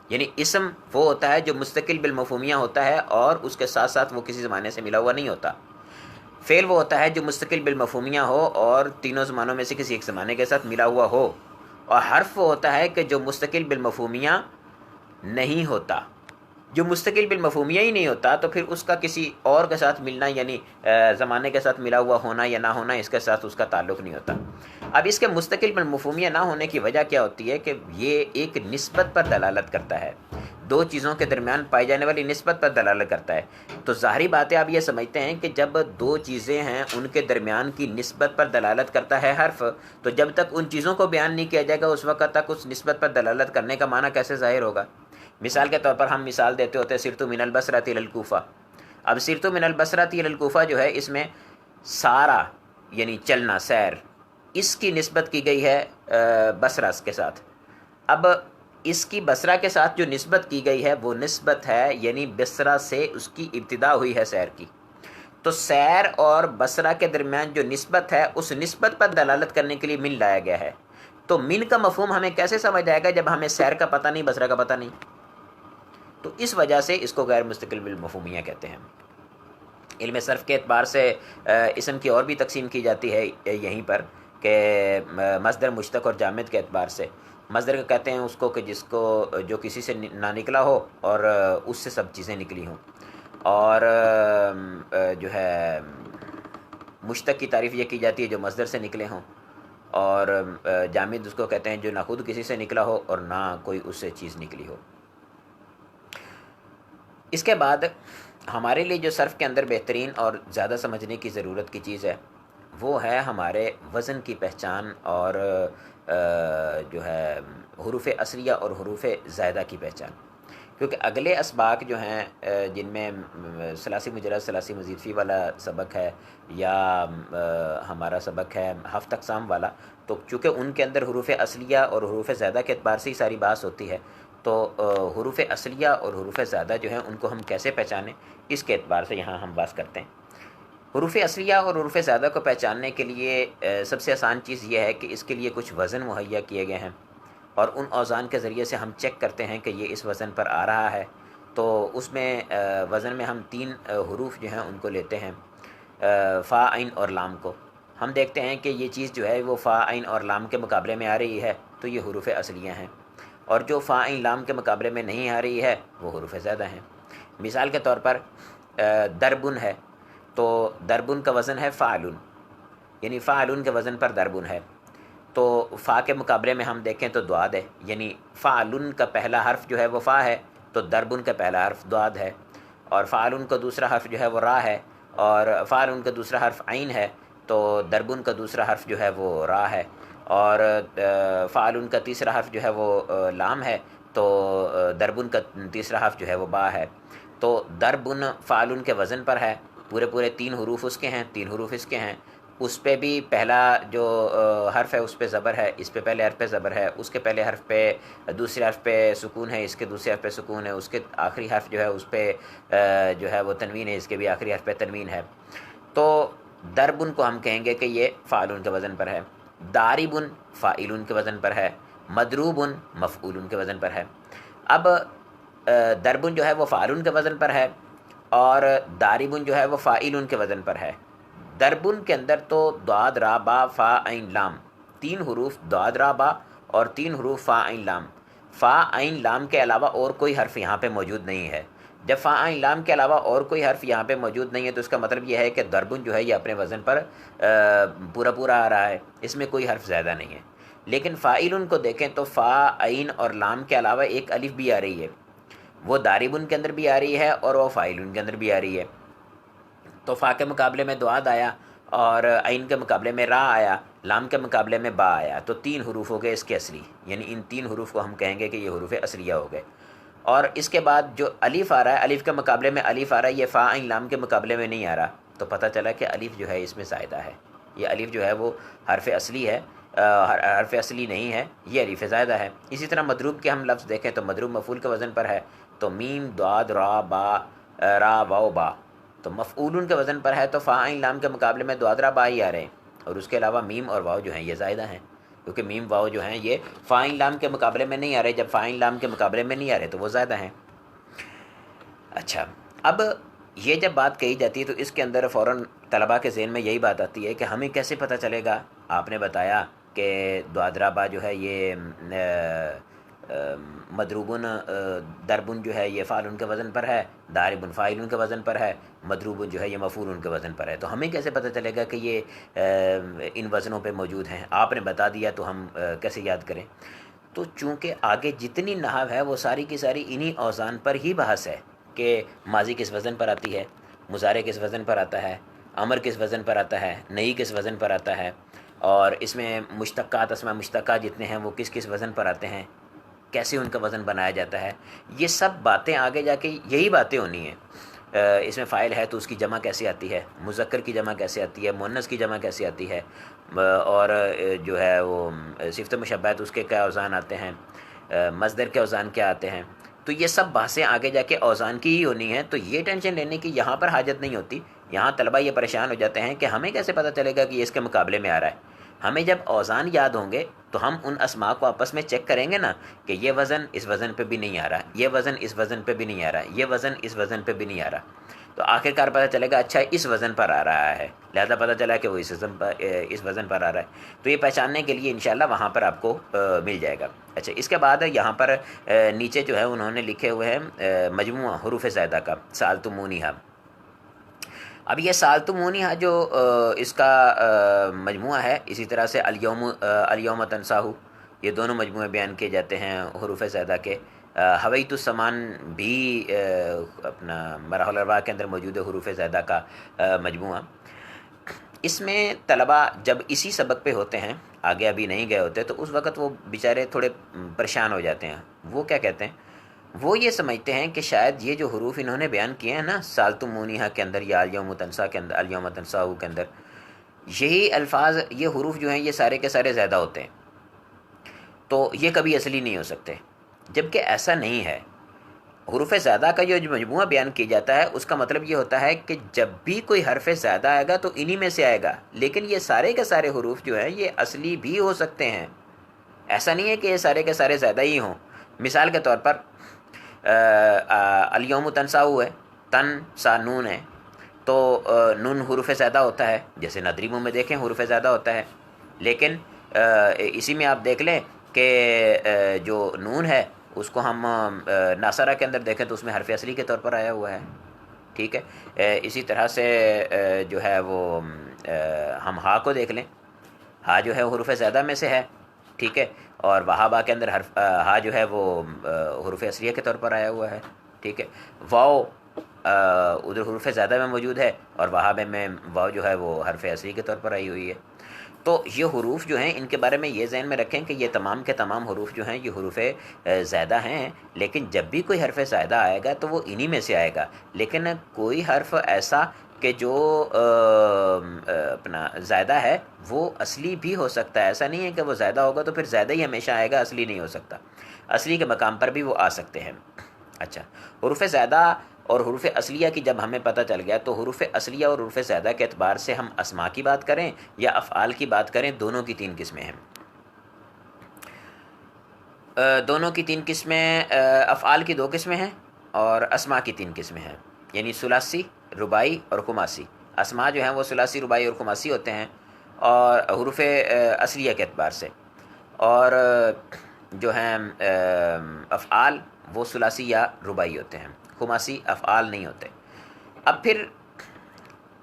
یعنی اسم وہ ہوتا ہے جو مستقل بالمفہومیہ ہوتا ہے اور اس کے ساتھ ساتھ وہ کسی زمانے سے ملا ہوا نہیں ہوتا۔ فعل وہ ہوتا ہے جو مستقل بالمفہومیہ ہو اور تینوں زمانوں میں سے کسی ایک زمانے کے ساتھ ملا ہوا ہو، اور حرف وہ ہوتا ہے کہ جو مستقل بالمفہومیہ نہیں ہوتا۔ جو مستقل بالمفہومیہ ہی نہیں ہوتا تو پھر اس کا کسی اور کے ساتھ ملنا، یعنی زمانے کے ساتھ ملا ہوا ہونا یا نہ ہونا، اس کے ساتھ اس کا تعلق نہیں ہوتا۔ اب اس کے مستقل بالمفہومیہ نہ ہونے کی وجہ کیا ہوتی ہے کہ یہ ایک نسبت پر دلالت کرتا ہے، دو چیزوں کے درمیان پائی جانے والی نسبت پر دلالت کرتا ہے۔ تو ظاہری بات ہے، آپ یہ سمجھتے ہیں کہ جب دو چیزیں ہیں ان کے درمیان کی نسبت پر دلالت کرتا ہے حرف، تو جب تک ان چیزوں کو بیان نہیں کیا جائے گا اس وقت تک اس نسبت پر دلالت کرنے کا معنی کیسے ظاہر ہوگا؟ مثال کے طور پر ہم مثال دیتے ہوتے ہیں سرت من البصرۃ الی الکوفہ۔ اب سرت من البصرۃ الی الکوفہ جو ہے، اس میں سارا یعنی چلنا، سیر، اس کی نسبت کی گئی ہے بصرہ کے ساتھ۔ اب اس کی بصرہ کے ساتھ جو نسبت کی گئی ہے وہ نسبت ہے، یعنی بصرہ سے اس کی ابتدا ہوئی ہے سیر کی، تو سیر اور بصرہ کے درمیان جو نسبت ہے اس نسبت پر دلالت کرنے کے لیے من لایا گیا ہے۔ تو من کا مفہوم ہمیں کیسے سمجھ آئے گا جب ہمیں سیر کا پتہ نہیں، بصرہ کا پتہ نہیں؟ تو اس وجہ سے اس کو غیر مستقل بالمفہومیہ کہتے ہیں۔ علم صرف کے اعتبار سے اسم کی اور بھی تقسیم کی جاتی ہے یہیں پر، کہ مصدر، مشتق اور جامد کے اعتبار سے۔ مصدر کا کہتے ہیں اس کو کہ جس کو جو کسی سے نہ نکلا ہو اور اس سے سب چیزیں نکلی ہوں، اور جو ہے مشتق کی تعریف یہ کی جاتی ہے جو مصدر سے نکلے ہوں، اور جامد اس کو کہتے ہیں جو نہ خود کسی سے نکلا ہو اور نہ کوئی اس سے چیز نکلی ہو۔ اس کے بعد ہمارے لیے جو صرف کے اندر بہترین اور زیادہ سمجھنے کی ضرورت کی چیز ہے وہ ہے ہمارے وزن کی پہچان، اور جو ہے حروف اصلیہ اور حروف زائدہ کی پہچان، کیونکہ اگلے اسباق جو ہیں جن میں ثلاثی مجرد، ثلاثی مزید فی والا سبق ہے، یا ہمارا سبق ہے ہفت اقسام والا، تو چونکہ ان کے اندر حروف اصلیہ اور حروف زائدہ کے اعتبار سے ہی ساری بات ہوتی ہے، تو حروف اصلیہ اور حروف زائدہ جو ہیں ان کو ہم کیسے پہچانیں، اس کے اعتبار سے یہاں ہم بات کرتے ہیں۔ حروف اصلیہ اور حروف زائدہ کو پہچاننے کے لیے سب سے آسان چیز یہ ہے کہ اس کے لیے کچھ وزن مہیا کیے گئے ہیں، اور ان اوزان کے ذریعے سے ہم چیک کرتے ہیں کہ یہ اس وزن پر آ رہا ہے، تو اس میں وزن میں ہم 3 حروف جو ہیں ان کو لیتے ہیں، فا عین اور لام کو. ہم دیکھتے ہیں کہ یہ چیز جو ہے وہ فا عین اور لام کے مقابلے میں آ رہی ہے تو یہ حروف اصلیہ ہیں، اور جو فا عین لام کے مقابلے میں نہیں آ رہی ہے وہ حروف زیادہ ہیں. مثال کے طور پر دربن ہے، تو دربن کا وزن ہے فعلن، یعنی فعلن کے وزن پر دربن ہے. تو فا کے مقابلے میں ہم دیکھیں تو دعاد ہے، یعنی فعلن کا پہلا حرف جو ہے وہ فا ہے، تو دربن کا پہلا حرف دعاد ہے. اور فعلن کا دوسرا حرف جو ہے وہ را ہے، اور فعلن کا دوسرا حرف عین ہے، تو دربن کا دوسرا حرف جو ہے وہ را ہے. اور فعلن کا تیسرا حرف جو ہے وہ لام ہے، تو دربن کا تیسرا حرف جو ہے وہ با ہے. تو دربن فعلن کے وزن پر ہے، پورے 3 حروف اس کے ہیں، 3 حروف اس کے ہیں. اس پہ بھی پہلا جو حرف ہے اس پہ زبر ہے، اس پہ پہلے حرف پہ زبر ہے، اس کے پہلے حرف پہ دوسرے حرف پہ سکون ہے، اس کے دوسرے حرف پہ سکون ہے، اس کے آخری حرف جو ہے اس پہ جو ہے وہ تنوین ہے، اس کے بھی آخری حرف پہ تنوین ہے. تو دربن کو ہم کہیں گے کہ یہ فعلن کے وزن پر ہے، داربن فاعلن کے وزن پر ہے، مضروبن مفعولن کے وزن پر ہے. اب دربن جو ہے وہ فعلن کے وزن پر ہے، اور داربن جو ہے وہ فاعلن کے وزن پر ہے. دربن کے اندر تو دعاد را با فا عین لام، 3 حروف دعاد را با اور 3 حروف فا عین لام. فا عین لام کے علاوہ اور کوئی حرف یہاں پہ موجود نہیں ہے. جب فا عین لام کے علاوہ اور کوئی حرف یہاں پہ موجود نہیں ہے تو اس کا مطلب یہ ہے کہ دربن جو ہے یہ اپنے وزن پر پورا آ رہا ہے، اس میں کوئی حرف زیادہ نہیں ہے. لیکن فاعلن کو دیکھیں تو فا عین اور لام کے علاوہ ایک الف بھی آ رہی ہے، وہ داربن کے اندر بھی آ رہی ہے اور وہ فاعلن کے اندر بھی آ رہی ہے. تو فا کے مقابلے میں دعاد آیا، اور عین کے مقابلے میں را آیا، لام کے مقابلے میں با آیا. تو 3 حروف ہو گئے اس کے اصلی، یعنی ان 3 حروف کو ہم کہیں گے کہ یہ حروف اصلیہ ہو گئے. اور اس کے بعد جو الف آ رہا ہے، الف کے مقابلے میں الف آ رہا ہے، یہ فا عین لام کے مقابلے میں نہیں آ رہا، تو پتہ چلا کہ الف جو ہے اس میں زائدہ ہے. یہ الف جو ہے وہ حرف اصلی ہے، حرف اصلی نہیں ہے، یہ الف زائدہ ہے. اسی طرح مضروب کے ہم لفظ دیکھیں تو مضروب مفعول کے وزن پر ہے، تو میم دعاد را با را واو با. تو مفعولن کے وزن پر ہے تو فا عین لام کے مقابلے میں دعاد را با ہی آ رہے ہیں، اور اس کے علاوہ میم اور واو جو ہیں یہ زائدہ ہیں، کیونکہ میم واو جو ہیں یہ فا عین لام کے مقابلے میں نہیں آ رہے. جب فا عین لام کے مقابلے میں نہیں آ رہے تو وہ زائدہ ہیں. اچھا، اب یہ جب بات کہی جاتی ہے تو اس کے اندر فوراً طلباء کے ذہن میں یہی بات آتی ہے کہ ہمیں کیسے پتہ چلے گا. آپ نے بتایا کہ دعاد را با جو ہے یہ مضروبن دربن جو ہے یہ فعلن کے وزن پر ہے، داربن فاعلن کے وزن پر ہے، مضروبن جو ہے یہ مفعولن کے وزن پر ہے. تو ہمیں کیسے پتہ چلے گا کہ یہ ان وزنوں پہ موجود ہیں؟ آپ نے بتا دیا تو ہم کیسے یاد کریں؟ تو چونکہ آگے جتنی نحو ہے وہ ساری کی ساری انہی اوزان پر ہی بحث ہے کہ ماضی کس وزن پر آتی ہے، مضارع کس وزن پر آتا ہے، امر کس وزن پر آتا ہے، نئی کس وزن پر آتا ہے، اور اس میں مشتقات اسماء مشتقہ جتنے ہیں وہ کس وزن پر آتے ہیں، کیسے ان کا وزن بنایا جاتا ہے. یہ سب باتیں آگے جا کے یہی باتیں ہونی ہیں. اس میں فاعل ہے تو اس کی جمع کیسے آتی ہے، مذکر کی جمع کیسے آتی ہے، مؤنث کی جمع کیسے آتی ہے، اور جو ہے وہ صفت مشبہہ اس کے کیا اوزان آتے ہیں، مصدر کے اوزان کیا آتے ہیں. تو یہ سب بحثیں آگے جا کے اوزان کی ہی ہونی ہیں. تو یہ ٹینشن لینے کی یہاں پر حاجت نہیں ہوتی. یہاں طلبہ یہ پریشان ہو جاتے ہیں کہ ہمیں کیسے پتہ چلے گا کہ یہ اس کے مقابلے میں آ رہا ہے. ہمیں جب اوزان یاد ہوں گے تو ہم ان اسماء کو آپس میں چیک کریں گے نا کہ یہ وزن اس وزن پہ بھی نہیں آ رہا، یہ وزن اس وزن پہ بھی نہیں آ رہا، یہ وزن اس وزن پہ بھی نہیں آ رہا. تو آخر کار پتہ چلے گا اچھا اس وزن پر آ رہا ہے، لہذا پتہ چلا کہ وہ اس وزن پر آ رہا ہے. تو یہ پہچاننے کے لیے انشاءاللہ وہاں پر آپ کو مل جائے گا. اچھا، اس کے بعد یہاں پر نیچے جو ہے انہوں نے لکھے ہوئے ہیں مجموعہ حروف زائدہ کا، سألتمونیہا. اب یہ سألتمونیہا جو اس کا مجموعہ ہے، اسی طرح سے الیوم تنساہو، یہ دونوں مجموعے بیان کیے جاتے ہیں حروف زائدہ کے. حویت السمان بھی اپنا مراحل الاربعہ کے اندر موجود ہے حروف زائدہ کا مجموعہ. اس میں طلباء جب اسی سبق پہ ہوتے ہیں، آگے ابھی نہیں گئے ہوتے، تو اس وقت وہ بیچارے تھوڑے پریشان ہو جاتے ہیں. وہ کیا کہتے ہیں؟ وہ یہ سمجھتے ہیں کہ شاید یہ جو حروف انہوں نے بیان کیے ہیں نا سألتمونیہا کے اندر یا الیوم تنسا کے اندر، الیوم تنساہو کے اندر، یہی الفاظ، یہ حروف جو ہیں یہ سارے کے سارے زیادہ ہوتے ہیں، تو یہ کبھی اصلی نہیں ہو سکتے. جبکہ ایسا نہیں ہے. حروف زیادہ کا جو مجموعہ بیان کیا جاتا ہے اس کا مطلب یہ ہوتا ہے کہ جب بھی کوئی حرف زیادہ آئے گا تو انہی میں سے آئے گا، لیکن یہ سارے کے سارے حروف جو ہیں یہ اصلی بھی ہو سکتے ہیں. ایسا نہیں ہے کہ یہ سارے کے سارے زیادہ ہی ہوں. مثال کے طور پر الیوم تنساؤ ہے، تن سا نون ہے، تو نون حروف زیادہ ہوتا ہے، جیسے ندریموں میں دیکھیں حروف زیادہ ہوتا ہے. لیکن اسی میں آپ دیکھ لیں کہ جو نون ہے اس کو ہم ناصرہ کے اندر دیکھیں تو اس میں حرف اصلی کے طور پر آیا ہوا ہے. ٹھیک ہے. اسی طرح سے جو ہے وہ ہم ہا کو دیکھ لیں، ہا جو ہے حروف زیادہ میں سے ہے. ٹھیک ہے. اور وہابا کے اندر حرف ہا جو ہے وہ حروف اصلیہ کے طور پر آیا ہوا ہے. ٹھیک ہے. واؤ ادھر حروف زیادہ میں موجود ہے، اور وہابے میں واؤ جو ہے وہ حرف اصلی کے طور پر آئی ہوئی ہے. تو یہ حروف جو ہیں ان کے بارے میں یہ ذہن میں رکھیں کہ یہ تمام کے تمام حروف جو ہیں یہ حروف زیادہ ہیں، لیکن جب بھی کوئی حرف زیادہ آئے گا تو وہ انہی میں سے آئے گا. لیکن کوئی حرف ایسا کہ جو اپنا زیادہ ہے وہ اصلی بھی ہو سکتا ہے. ایسا نہیں ہے کہ وہ زیادہ ہوگا تو پھر زیادہ ہی ہمیشہ آئے گا، اصلی نہیں ہو سکتا. اصلی کے مقام پر بھی وہ آ سکتے ہیں. اچھا، حروف زیادہ اور حروف اصلیہ کی جب ہمیں پتہ چل گیا تو حروف اصلیہ اور حروف زیادہ کے اعتبار سے ہم اسماء کی بات کریں یا افعال کی بات کریں، دونوں کی 3 قسمیں ہیں. دونوں کی 3 قسمیں، افعال کی 2 قسمیں ہیں اور اسماء کی 3 قسمیں ہیں، یعنی ثلاثی، رباعی اور خماسی. اسماء جو ہیں وہ ثلاثی، رباعی اور خماسی ہوتے ہیں اور حروف اصلیہ کے اعتبار سے، اور جو ہیں افعال وہ ثلاثی یا رباعی ہوتے ہیں، خماسی افعال نہیں ہوتے. اب پھر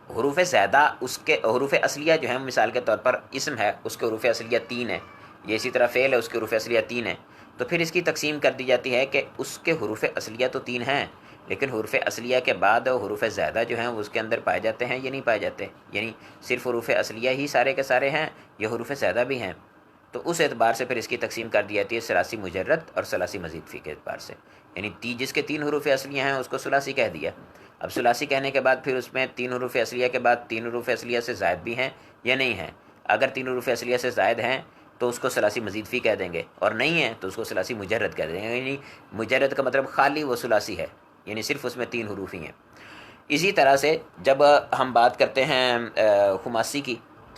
حروف زیادہ، اس کے حروف اصلیہ جو ہیں، مثال کے طور پر اسم ہے اس کے حروف اصلیہ 3 ہیں، یہ اسی طرح فعل ہے اس کے حروف اصلیہ 3 ہیں. تو پھر اس کی تقسیم کر دی جاتی ہے کہ اس کے حروف اصلیہ تو 3 ہیں، لیکن حروف اصلیہ کے بعد حروف زیادہ جو ہیں وہ اس کے اندر پائے جاتے ہیں یا نہیں پائے جاتے، یعنی صرف حروف اصلیہ ہی سارے کے سارے ہیں یا حروف زیادہ بھی ہیں. تو اس اعتبار سے پھر اس کی تقسیم کر دی جاتی ہے ثلاثی مجرد اور ثلاثی مزید فی کے اعتبار سے. یعنی جس کے 3 حروف اصلیہ ہیں اس کو ثلاثی کہہ دیا. اب ثلاثی کہنے کے بعد پھر اس میں 3 حروف اصلیہ کے بعد 3 حروف اصلیہ سے زائد بھی ہیں یا نہیں ہیں. اگر 3 حروف اصلیہ سے زائد ہیں تو اس کو ثلاثی مزید فی کہہ دیں گے، اور نہیں ہے تو اس کو ثلاثی مجرد کہہ دیں گے. یعنی مجرد کا مطلب خالی وہ ثلاثی ہے، یعنی صرف اس میں 3 حروف ہی ہیں. اسی طرح سے جب ہم بات کرتے ہیں خماسی کی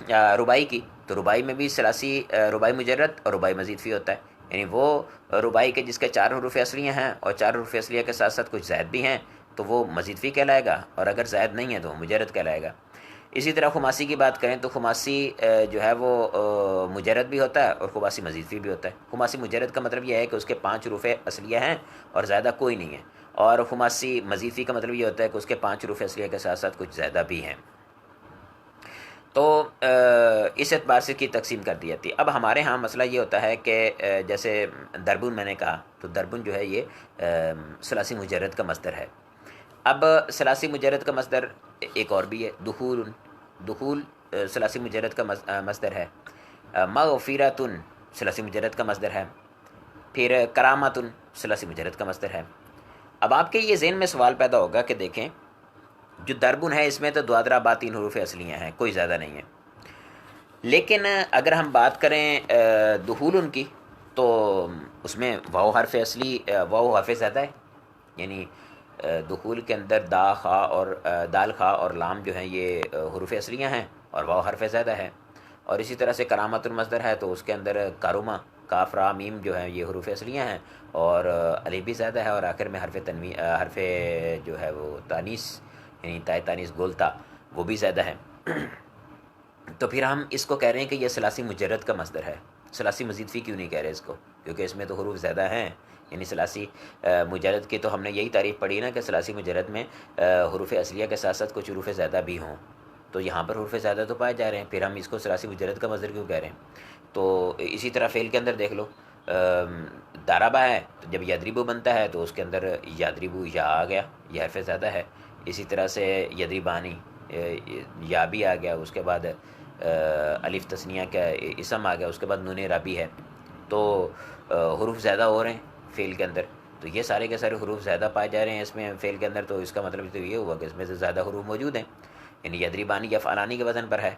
یا رباعی کی، تو رباعی میں بھی ثلاثی، رباعی مجرد اور رباعی مزید فی ہوتا ہے. یعنی وہ رباعی کے جس کے 4 حروف اصلیہ ہیں اور 4 حروف اصلیہ کے ساتھ ساتھ کچھ زائد بھی ہیں تو وہ مزید فی کہلائے گا، اور اگر زائد نہیں ہے تو وہ مجرد کہلائے گا. اسی طرح خماسی کی بات کریں تو خماسی جو ہے وہ مجرد بھی ہوتا ہے اور خماسی مزید فی بھی ہوتا ہے. خماسی مجرد کا مطلب یہ ہے کہ اس کے 5 حروف اصلیہ ہیں اور زیادہ کوئی نہیں ہے، اور خماسی مزید فی کا مطلب یہ ہوتا ہے کہ اس کے 5 حروف اصلیہ کے ساتھ ساتھ کچھ زیادہ بھی ہیں. تو اس اعتبار سے کی تقسیم کر دی جاتی ہے. اب ہمارے ہاں مسئلہ یہ ہوتا ہے کہ جیسے دربن میں نے کہا تو دربن جو ہے یہ ثلاثی مجرد کا مصدر ہے. اب ثلاثی مجرد کا مصدر ایک اور بھی ہے، دخول. دخول ثلاثی مجرد کا مصدر ہے. مغفرۃ ثلاثی مجرد کا مصدر ہے. پھر کرامۃ ثلاثی مجرد کا مصدر ہے. اب آپ کے یہ ذہن میں سوال پیدا ہوگا کہ دیکھیں جو دربن ہے اس میں تو دوادرا با 3 حروف اصلیہ ہیں، کوئی زیادہ نہیں ہے. لیکن اگر ہم بات کریں دخول کی تو اس میں واو حرف اصلی، واو حرف زیادہ ہے. یعنی دخول کے اندر دا خا اور دال خا اور لام جو ہیں یہ حروف اصلیہ ہیں اور واو حرف زیادہ ہے. اور اسی طرح سے کرامت المصدر ہے تو اس کے اندر کاروما، کاف را میم جو ہیں یہ حروف اصلیہ ہیں اور الف بھی زیادہ ہے، اور آخر میں حرف حرف جو ہے وہ تانیث یعنی تائے تانیث گولتا وہ بھی زیادہ ہے. تو پھر ہم اس کو کہہ رہے ہیں کہ یہ ثلاثی مجرد کا مصدر ہے. ثلاثی مزید فی کیوں نہیں کہہ رہے اس کو؟ کیونکہ اس میں تو حروف زیادہ ہیں. یعنی ثلاثی مجرد کی تو ہم نے یہی تعریف پڑھی نا کہ ثلاثی مجرد میں حروف اصلیہ کے ساتھ ساتھ کچھ حروف زیادہ بھی ہوں، تو یہاں پر حروف زیادہ تو پائے جا رہے ہیں، پھر ہم اس کو ثلاثی مجرد کا مصدر کیوں کہہ رہے ہیں؟ تو اسی طرح فعل کے اندر دیکھ لو، دارابا ہے تو جب یدریبو بنتا ہے تو اس کے اندر یادریبو یا آ گیا، یہ حرف زیادہ ہے. اسی طرح سے یدریبانی یا بھی آ گیا، اس کے بعد الف تثنیہ کا اسم آ گیا، اس کے بعد نون رابی ہے. تو حروف زیادہ ہو رہے ہیں فعل کے اندر، تو یہ سارے کے سارے حروف زیادہ پائے جا رہے ہیں اس میں فعل کے اندر. تو اس کا مطلب تو یہ ہوا کہ اس میں سے زیادہ حروف موجود ہیں. یعنی یدریبانی یا فعلانی کے وزن پر ہے،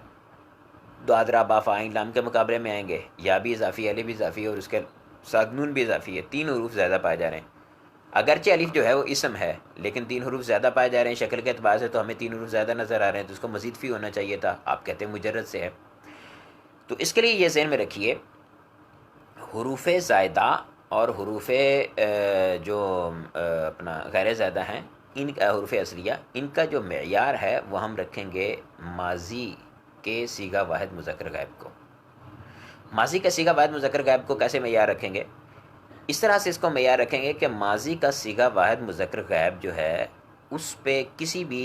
دعادرا با فا عین لام کے مقابلے میں آئیں گے، یا بھی اضافی، الف بھی اضافی اور اس کے ساتھ نون بھی اضافی ہے. 3 حروف زیادہ پائے جا رہے ہیں. اگرچہ الف جو ہے وہ اسم ہے لیکن 3 حروف زیادہ پائے جا رہے ہیں شکل کے اعتبار سے، تو ہمیں 3 حروف زیادہ نظر آ رہے ہیں تو اس کو مزید فی ہونا چاہیے تھا. آپ کہتے ہیں مجرد سے ہے. تو اس کے لیے یہ ذہن میں رکھیے حروف زائدہ اور حروف جو اپنا غیر زائدہ ہیں، ان حروف اصلیہ، ان کا جو معیار ہے وہ ہم رکھیں گے ماضی کے صیغہ واحد مذکر غائب کو۔ ماضی کا صیغہ واحد مذکر غائب کو کیسے معیار رکھیں گے؟ اس طرح سے اس کو معیار رکھیں گے کہ ماضی کا صیغہ واحد مذکر غائب جو ہے اس پہ کسی بھی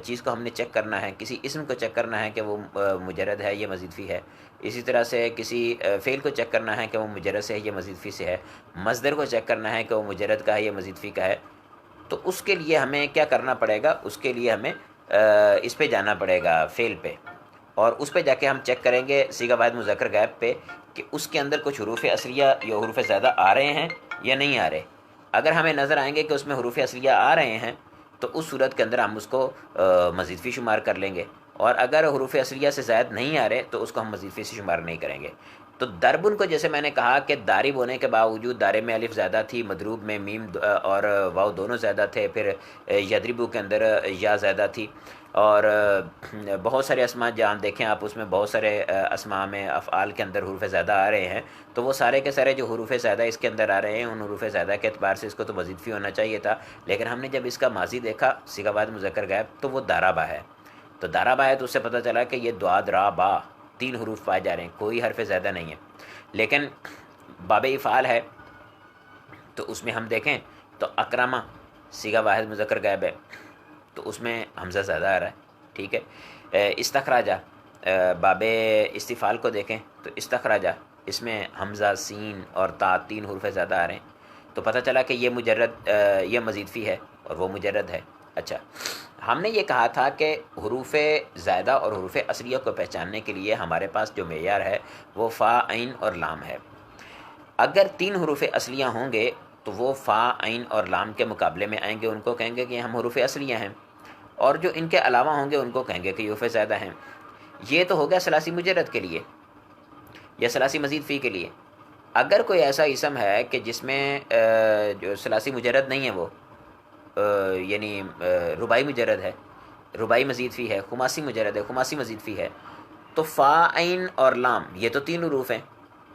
چیز کو ہم نے چیک کرنا ہے، کسی اسم کو چیک کرنا ہے کہ وہ مجرد ہے یہ مزید فی ہے، اسی طرح سے کسی فعل کو چیک کرنا ہے کہ وہ مجرد سے ہے یہ مزید فی سے ہے، مصدر کو چیک کرنا ہے کہ وہ مجرد کا ہے یہ مزید فی کا ہے۔ تو اس کے لیے ہمیں کیا کرنا پڑے گا؟ اس کے لیے ہمیں اس پہ جانا پڑے گا، فعل پہ، اور اس پہ جا کے ہم چیک کریں گے صیغہ واحد مذکر غائب پہ کہ اس کے اندر کچھ حروف اصلیہ یا حروف زیادہ آ رہے ہیں یا نہیں آ رہے۔ اگر ہمیں نظر آئیں گے کہ اس میں حروف اصلیہ آ رہے ہیں تو اس صورت کے اندر ہم اس کو مزید فی شمار کر لیں گے، اور اگر حروف اصلیہ سے زائد نہیں آ رہے تو اس کو ہم مزید فی سے شمار نہیں کریں گے۔ تو دربن کو جیسے میں نے کہا کہ دارب ہونے کے باوجود دارے میں الف زیادہ تھی، مدروب میں میم اور واو دونوں زیادہ تھے، پھر یدربو کے اندر یا زیادہ تھی، اور بہت سارے اسماء جہاں دیکھیں آپ اس میں بہت سارے اسماء میں افعال کے اندر حروف زیادہ آ رہے ہیں، تو وہ سارے کے سارے جو حروف زیادہ اس کے اندر آ رہے ہیں ان حروف زیادہ کے اعتبار سے اس کو تو مزید فی ہونا چاہیے تھا، لیکن ہم نے جب اس کا ماضی دیکھا صیغہ واحد مذکر غائب تو وہ دارابا ہے، تو دارابا ہے تو اس سے پتہ چلا کہ یہ دعاد را با 3 حروف پائے جا رہے ہیں، کوئی حرف زیادہ نہیں ہے۔ لیکن باب افعال ہے تو اس میں ہم دیکھیں تو اکرمہ صیغہ واحد مذکر غائب ہے تو اس میں حمزہ زیادہ آ رہا ہے، ٹھیک ہے۔ استخراجہ باب استفعال کو دیکھیں تو استخراجہ اس میں حمزہ سین اور تا 3 حروف زیادہ آ رہے ہیں، تو پتہ چلا کہ یہ مجرد یہ مزید فی ہے اور وہ مجرد ہے۔ اچھا، ہم نے یہ کہا تھا کہ حروف زائدہ اور حروف اصلیہ کو پہچاننے کے لیے ہمارے پاس جو معیار ہے وہ فا عین اور لام ہے۔ اگر 3 حروف اصلیہ ہوں گے تو وہ فا عین اور لام کے مقابلے میں آئیں گے، ان کو کہیں گے کہ ہم حروف اصلیہ ہیں، اور جو ان کے علاوہ ہوں گے ان کو کہیں گے کہ حروف زائدہ ہیں۔ یہ تو ہو گیا ثلاثی مجرد کے لیے یا ثلاثی مزید فی کے لیے۔ اگر کوئی ایسا اسم ہے کہ جس میں جو ثلاثی مجرد نہیں ہے، وہ یعنی رباعی مجرد ہے، رباعی مزید فی ہے، خماسی مجرد ہے، خماسی مزید فی ہے، تو فا عین اور لام یہ تو 3 حروف ہیں،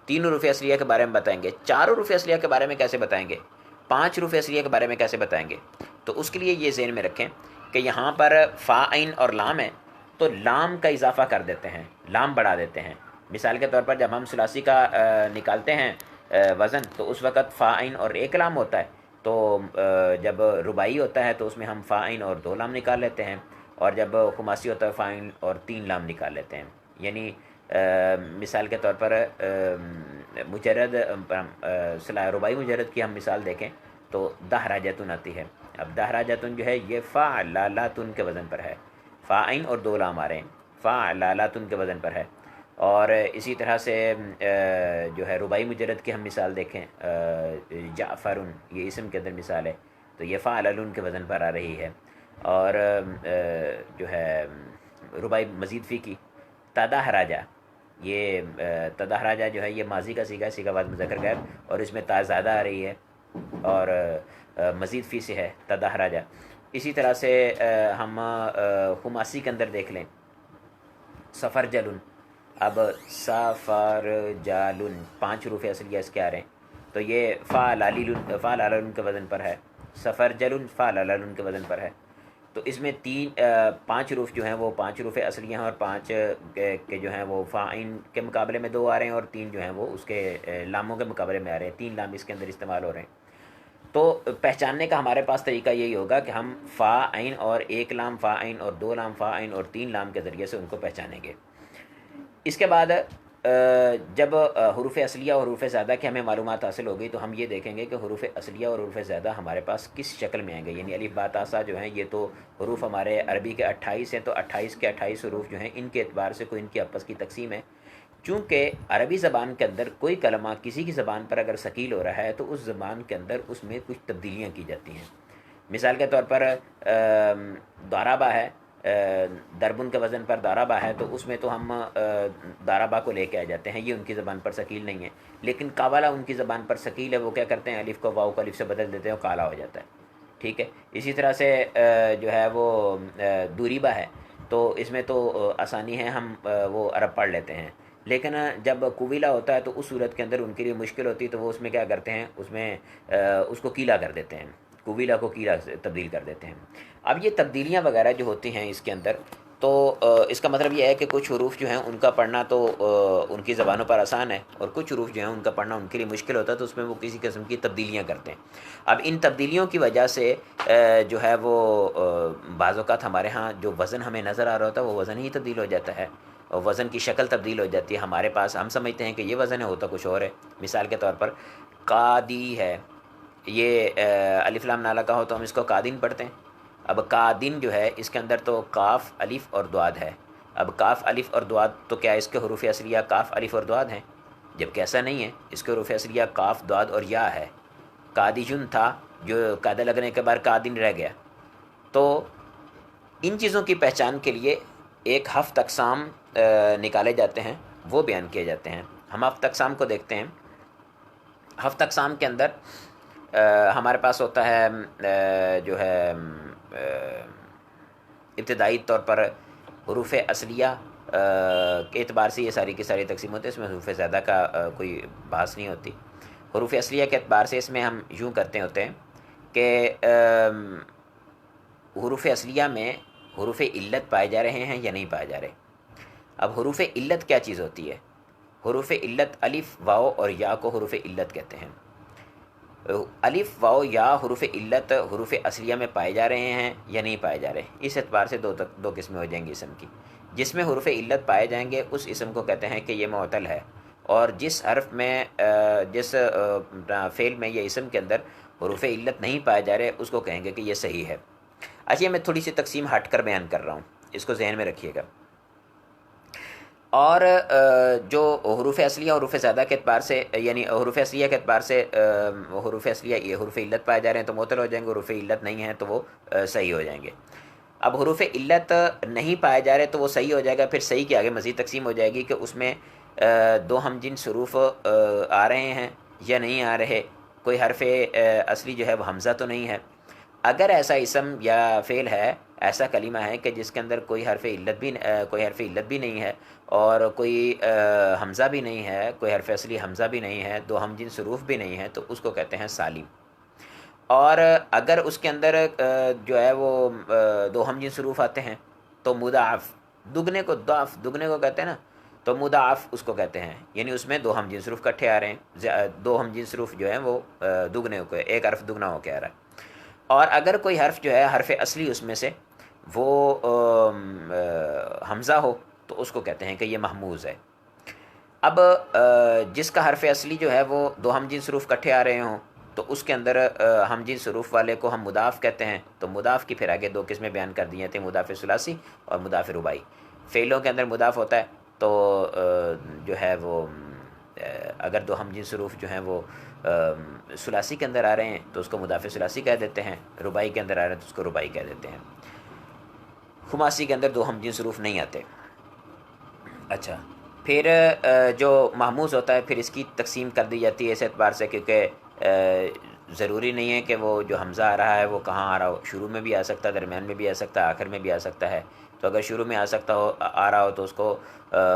3 حروف اصلیہ کے بارے میں بتائیں گے، 4 حروف اصلیہ کے بارے میں کیسے بتائیں گے، 5 حروف اصلیہ کے بارے میں کیسے بتائیں گے؟ تو اس کے لیے یہ ذہن میں رکھیں کہ یہاں پر فا عین اور لام ہے تو لام کا اضافہ کر دیتے ہیں، لام بڑھا دیتے ہیں۔ مثال کے طور پر جب ہم ثلاثی کا نکالتے ہیں وزن تو اس وقت فا عین اور 1 لام ہوتا ہے، تو جب رباعی ہوتا ہے تو اس میں ہم فا عین اور 2 لام نکال لیتے ہیں، اور جب خماسی ہوتا ہے فا عین اور 3 لام نکال لیتے ہیں۔ یعنی مثال کے طور پر مجرد رباعی مجرد کی ہم مثال دیکھیں تو دہراجتن آتی ہے۔ اب دہراجتن جو ہے یہ فعلالاتن کے وزن پر ہے، فا عین اور 2 لام آ رہے ہیں، فعلالاتن کے وزن پر ہے۔ اور اسی طرح سے جو ہے رباعی مجرد کی ہم مثال دیکھیں، جعفرن یہ اسم کے اندر مثال ہے تو یہ فعلن کے وزن پر آ رہی ہے۔ اور جو ہے رباعی مزید فی کی تدہراجہ، یہ تدہراجہ جو ہے یہ ماضی کا صیغہ ہے، صیغہ واحد مذکر غائب، اور اس میں تا زیادہ آ رہی ہے اور مزید فی سے ہے تدہراجہ۔ اسی طرح سے ہم خماسی کے اندر دیکھ لیں سفر جلن، اب سفر جالن 5 حروف اصلیہ اس کے آ رہے ہیں تو یہ فعلالن کے وزن پر ہے، سفر جلن فعلالن کے وزن پر ہے۔ تو اس میں 5 حروف جو ہیں وہ 5 حروف اصلیہ ہیں، اور 5 کے جو ہیں وہ فا عین کے مقابلے میں 2 آ رہے ہیں، اور 3 جو ہیں وہ اس کے لاموں کے مقابلے میں آ رہے ہیں، 3 لام اس کے اندر استعمال ہو رہے ہیں۔ تو پہچاننے کا ہمارے پاس طریقہ یہی ہوگا کہ ہم فا عین اور 1 لام فا عین اور 2 لام فا عین اور 3 لام کے ذریعے سے ان کو پہچانیں گے۔ اس کے بعد جب حروف اصلیہ اور حروف زائدہ کی ہمیں معلومات حاصل ہو گئی تو ہم یہ دیکھیں گے کہ حروف اصلیہ اور حروف زائدہ ہمارے پاس کس شکل میں آئیں گے، یعنی الف با تا سا جو ہیں یہ تو حروف ہمارے عربی کے 28 ہیں، تو 28 کے 28 حروف جو ہیں ان کے اعتبار سے کوئی ان کی آپس کی تقسیم ہے۔ چونکہ عربی زبان کے اندر کوئی کلمہ کسی کی زبان پر اگر ثقیل ہو رہا ہے تو اس زبان کے اندر اس میں کچھ تبدیلیاں کی جاتی ہیں۔ مثال کے طور پر دارابا ہے، دربن کے وزن پر دارابا ہے، تو اس میں تو ہم دارابا کو لے کے آ جاتے ہیں، یہ ان کی زبان پر ثقیل نہیں ہے۔ لیکن قاولا ان کی زبان پر ثقیل ہے، وہ کیا کرتے ہیں الف کو واو کو الف سے بدل دیتے ہیں اور کالا ہو جاتا ہے، ٹھیک ہے۔ اسی طرح سے جو ہے وہ دوریبا ہے، تو اس میں تو آسانی ہے، ہم وہ عرب پڑھ لیتے ہیں، لیکن جب کویلا ہوتا ہے تو اس صورت کے اندر ان کے لیے مشکل ہوتی ہے، تو وہ اس میں کیا کرتے ہیں، اس میں اس کو کیلا کر دیتے ہیں، کویلا کو کیلا سے تبدیل کر دیتے ہیں۔ اب یہ تبدیلیاں وغیرہ جو ہوتی ہیں اس کے اندر، تو اس کا مطلب یہ ہے کہ کچھ حروف جو ہیں ان کا پڑھنا تو ان کی زبانوں پر آسان ہے، اور کچھ حروف جو ہیں ان کا پڑھنا ان کے لیے مشکل ہوتا ہے، تو اس میں وہ کسی قسم کی تبدیلیاں کرتے ہیں۔ اب ان تبدیلیوں کی وجہ سے جو ہے وہ بعض اوقات ہمارے ہاں جو وزن ہمیں نظر آ رہا ہوتا ہے وہ وزن ہی تبدیل ہو جاتا ہے، اور وزن کی شکل تبدیل ہو جاتی ہے ہمارے پاس، ہم سمجھتے ہیں کہ یہ وزن ہے، ہوتا کچھ اور ہے۔ مثال کے طور پر قادی ہے، یہ الف لام نالا کا ہو تو ہم اس کو قادین پڑھتے ہیں۔ اب قادین جو ہے اس کے اندر تو کاف الف اور دعاد ہے۔ اب کاف الف اور دعاد، تو کیا اس کے حروف اصلیہ کاف الف اور دعاد ہیں؟ جبکہ ایسا نہیں ہے، اس کے حروف اصلیہ کاف دعاد اور یا ہے۔ قادیجن تھا جو قاعدہ لگنے کے بعد قادین رہ گیا۔ تو ان چیزوں کی پہچان کے لیے ایک ہفت اقسام نکالے جاتے ہیں، وہ بیان کیے جاتے ہیں۔ ہم ہفت اقسام کو دیکھتے ہیں۔ ہفت اقسام کے اندر ہمارے پاس ہوتا ہے جو ہے ابتدائی طور پر حروف اصلیہ کے اعتبار سے یہ ساری کی ساری تقسیم ہوتی ہے، اس میں حروف زیادہ کا کوئی بحث نہیں ہوتی۔ حروف اصلیہ کے اعتبار سے اس میں ہم یوں کرتے ہوتے ہیں کہ حروف اصلیہ میں حروف علت پائے جا رہے ہیں یا نہیں پائے جا رہے۔ اب حروف علت کیا چیز ہوتی ہے؟ حروف علت الف واو اور یا کو حروف علت کہتے ہیں۔ الف واو یا حروف علت حروف اصلیہ میں پائے جا رہے ہیں یا نہیں پائے جا رہے، اس اعتبار سے دو قسمیں ہو جائیں گی اسم کی۔ جس میں حروف علت پائے جائیں گے اس اسم کو کہتے ہیں کہ یہ معتل ہے، اور جس حرف میں جس فعل میں یا اسم کے اندر حروف علت نہیں پائے جا رہے اس کو کہیں گے کہ یہ صحیح ہے۔ اچھا، میں تھوڑی سی تقسیم ہٹ کر بیان کر رہا ہوں، اس کو ذہن میں رکھیے گا۔ اور جو حروف اصلیہ حروف زیادہ کے اعتبار سے، یعنی حروف اصلیہ کے اعتبار سے حروف اصلیہ یہ حروف علت پائے جا رہے ہیں تو معتل ہو جائیں گے، حروف علت نہیں ہیں تو وہ صحیح ہو جائیں گے۔ اب حروف علت نہیں پائے جا رہے تو وہ صحیح ہو جائے گا۔ پھر صحیح کے آگے مزید تقسیم ہو جائے گی کہ اس میں دو ہم جنس حروف آ رہے ہیں یا نہیں آ رہے، کوئی حرف اصلی جو ہے وہ حمزہ تو نہیں ہے۔ اگر ایسا اسم یا فعل ہے، ایسا کلمہ ہے کہ جس کے اندر کوئی حرف علت بھی نہیں ہے اور کوئی حمزہ بھی نہیں ہے، کوئی حرف اصلی حمزہ بھی نہیں ہے، دو ہم جنس حروف بھی نہیں ہے، تو اس کو کہتے ہیں سالم۔ اور اگر اس کے اندر جو ہے وہ دو ہم جنس حروف آتے ہیں تو مضاعف، دگنے کو کہتے ہیں نا، تو مضاعف اس کو کہتے ہیں، یعنی اس میں دو ہم جنس حروف کٹھے آ رہے ہیں، دو ہم جنس حروف جو ہیں وہ دگنے کو، ایک حرف دگنا ہو کے آ رہا ہے۔ اور اگر کوئی حرف جو ہے حرف اصلی اس میں سے وہ حمزہ ہو تو اس کو کہتے ہیں کہ یہ محموز ہے۔ اب جس کا حرف اصلی جو ہے وہ دو ہم جنس حروف کٹھے آ رہے ہوں تو اس کے اندر ہم جنس حروف والے کو ہم مضاف کہتے ہیں۔ تو مضاف کی پھر آگے دو قسمیں بیان کر دی تھیں، مضاف ثلاثی اور مضاف رباعی۔ فعلوں کے اندر مضاف ہوتا ہے تو جو ہے وہ اگر دو ہم جنس حروف جو ہیں وہ ثلاثی کے اندر آ رہے ہیں تو اس کو مضاف ثلاثی کہہ دیتے ہیں، رباعی کے اندر آ رہے ہیں تو اس کو رباعی کہہ دیتے ہیں۔ خماسی کے اندر دو ہم جنس حروف نہیں آتے۔ اچھا، پھر جو محموز ہوتا ہے پھر اس کی تقسیم کر دی جاتی ہے اس اعتبار سے، کیونکہ ضروری نہیں ہے کہ وہ جو حمزہ آ رہا ہے وہ کہاں آ رہا ہو، شروع میں بھی آ سکتا ہے، درمیان میں بھی آ سکتا ہے، آخر میں بھی آ سکتا ہے۔ تو اگر شروع میں آ رہا ہو تو اس کو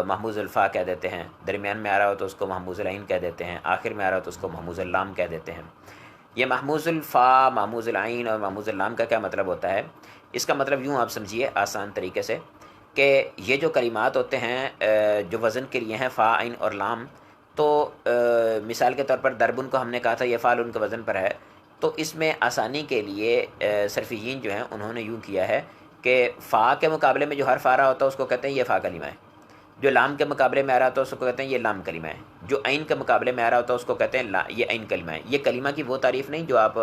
محموز الفا کہہ دیتے ہیں، درمیان میں آ رہا ہو تو اس کو محموز العین کہہ دیتے ہیں، آخر میں آ رہا ہو تو اس کو محموز اللام کہہ دیتے ہیں۔ یہ محموز الفا، محموز العین اور محموز اللام کا کیا مطلب ہوتا ہے؟ اس کا مطلب یوں آپ سمجھیے آسان طریقے سے کہ یہ جو کلمات ہوتے ہیں جو وزن کے لیے ہیں فا، عین اور لام، تو مثال کے طور پر دربن کو ہم نے کہا تھا یہ فعل ان کے وزن پر ہے، تو اس میں آسانی کے لیے صرفیین جو ہیں انہوں نے یوں کیا ہے کہ فا کے مقابلے میں جو حرف آ رہا ہوتا ہے اس کو کہتے ہیں یہ فا کلمہ ہے، جو لام کے مقابلے میں آ رہا ہوتا ہے اس کو کہتے ہیں یہ لام کلمہ ہے، جو عین کے مقابلے میں آ رہا ہوتا ہے اس کو کہتے ہیں یہ عین کلمہ ہے۔ یہ کلمہ کی وہ تعریف نہیں جو آپ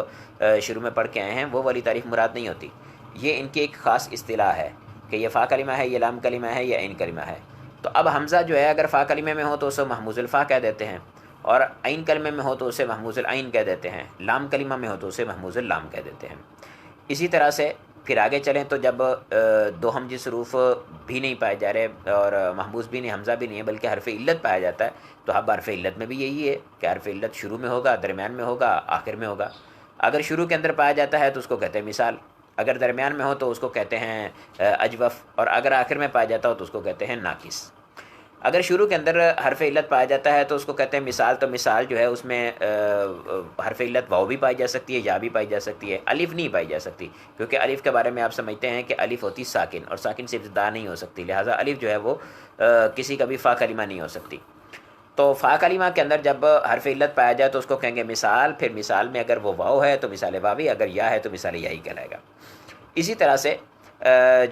شروع میں پڑھ کے آئے ہیں، وہ والی تعریف مراد نہیں ہوتی، یہ ان کی ایک خاص اصطلاح ہے کہ یہ فا کلمہ ہے، یہ لام کلمہ ہے، یہ عین کلمہ ہے۔ تو اب حمزہ جو ہے اگر فا کلمے میں ہو تو اسے محموز الفا کہہ دیتے ہیں، اور عین کلمے میں ہو تو اسے محموز العین کہہ دیتے ہیں، لام کلمہ میں ہو تو اسے محموز اللام کہہ دیتے ہیں۔ اسی طرح سے پھر آگے چلیں تو جب دو ہم جنس حروف بھی نہیں پائے جا رہے اور محموز بھی نہیں، حمزہ بھی نہیں ہے، بلکہ حرف علت پایا جاتا ہے، تو اب حرف علت میں بھی یہی ہے کہ حرف علت شروع میں ہوگا، درمیان میں ہوگا، آخر میں ہوگا۔ اگر شروع کے اندر پایا جاتا ہے تو اس کو کہتے ہیں مثال، اگر درمیان میں ہو تو اس کو کہتے ہیں اجوف، اور اگر آخر میں پایا جاتا ہو تو اس کو کہتے ہیں ناقص۔ اگر شروع کے اندر حرف علت پایا جاتا ہے تو اس کو کہتے ہیں مثال. تو مثال جو ہے اس میں حرف علت واو بھی پائی جا سکتی ہے، یا بھی پائی جا سکتی ہے، الف نہیں پائی جا سکتی، کیونکہ الف کے بارے میں آپ سمجھتے ہیں کہ الف ہوتی ساکن، اور ساکن سے ابتدا نہیں ہو سکتی، لہٰذا الف جو ہے وہ کسی کا بھی فا کلمہ نہیں ہو سکتی. تو فا کلمہ کے اندر جب حرف علت پایا جائے تو اس کو کہیں گے مثال. پھر مثال میں اگر وہ واو ہے تو مثال واوی، اگر یا ہے تو مثال یائی کہلائے گا. اسی طرح سے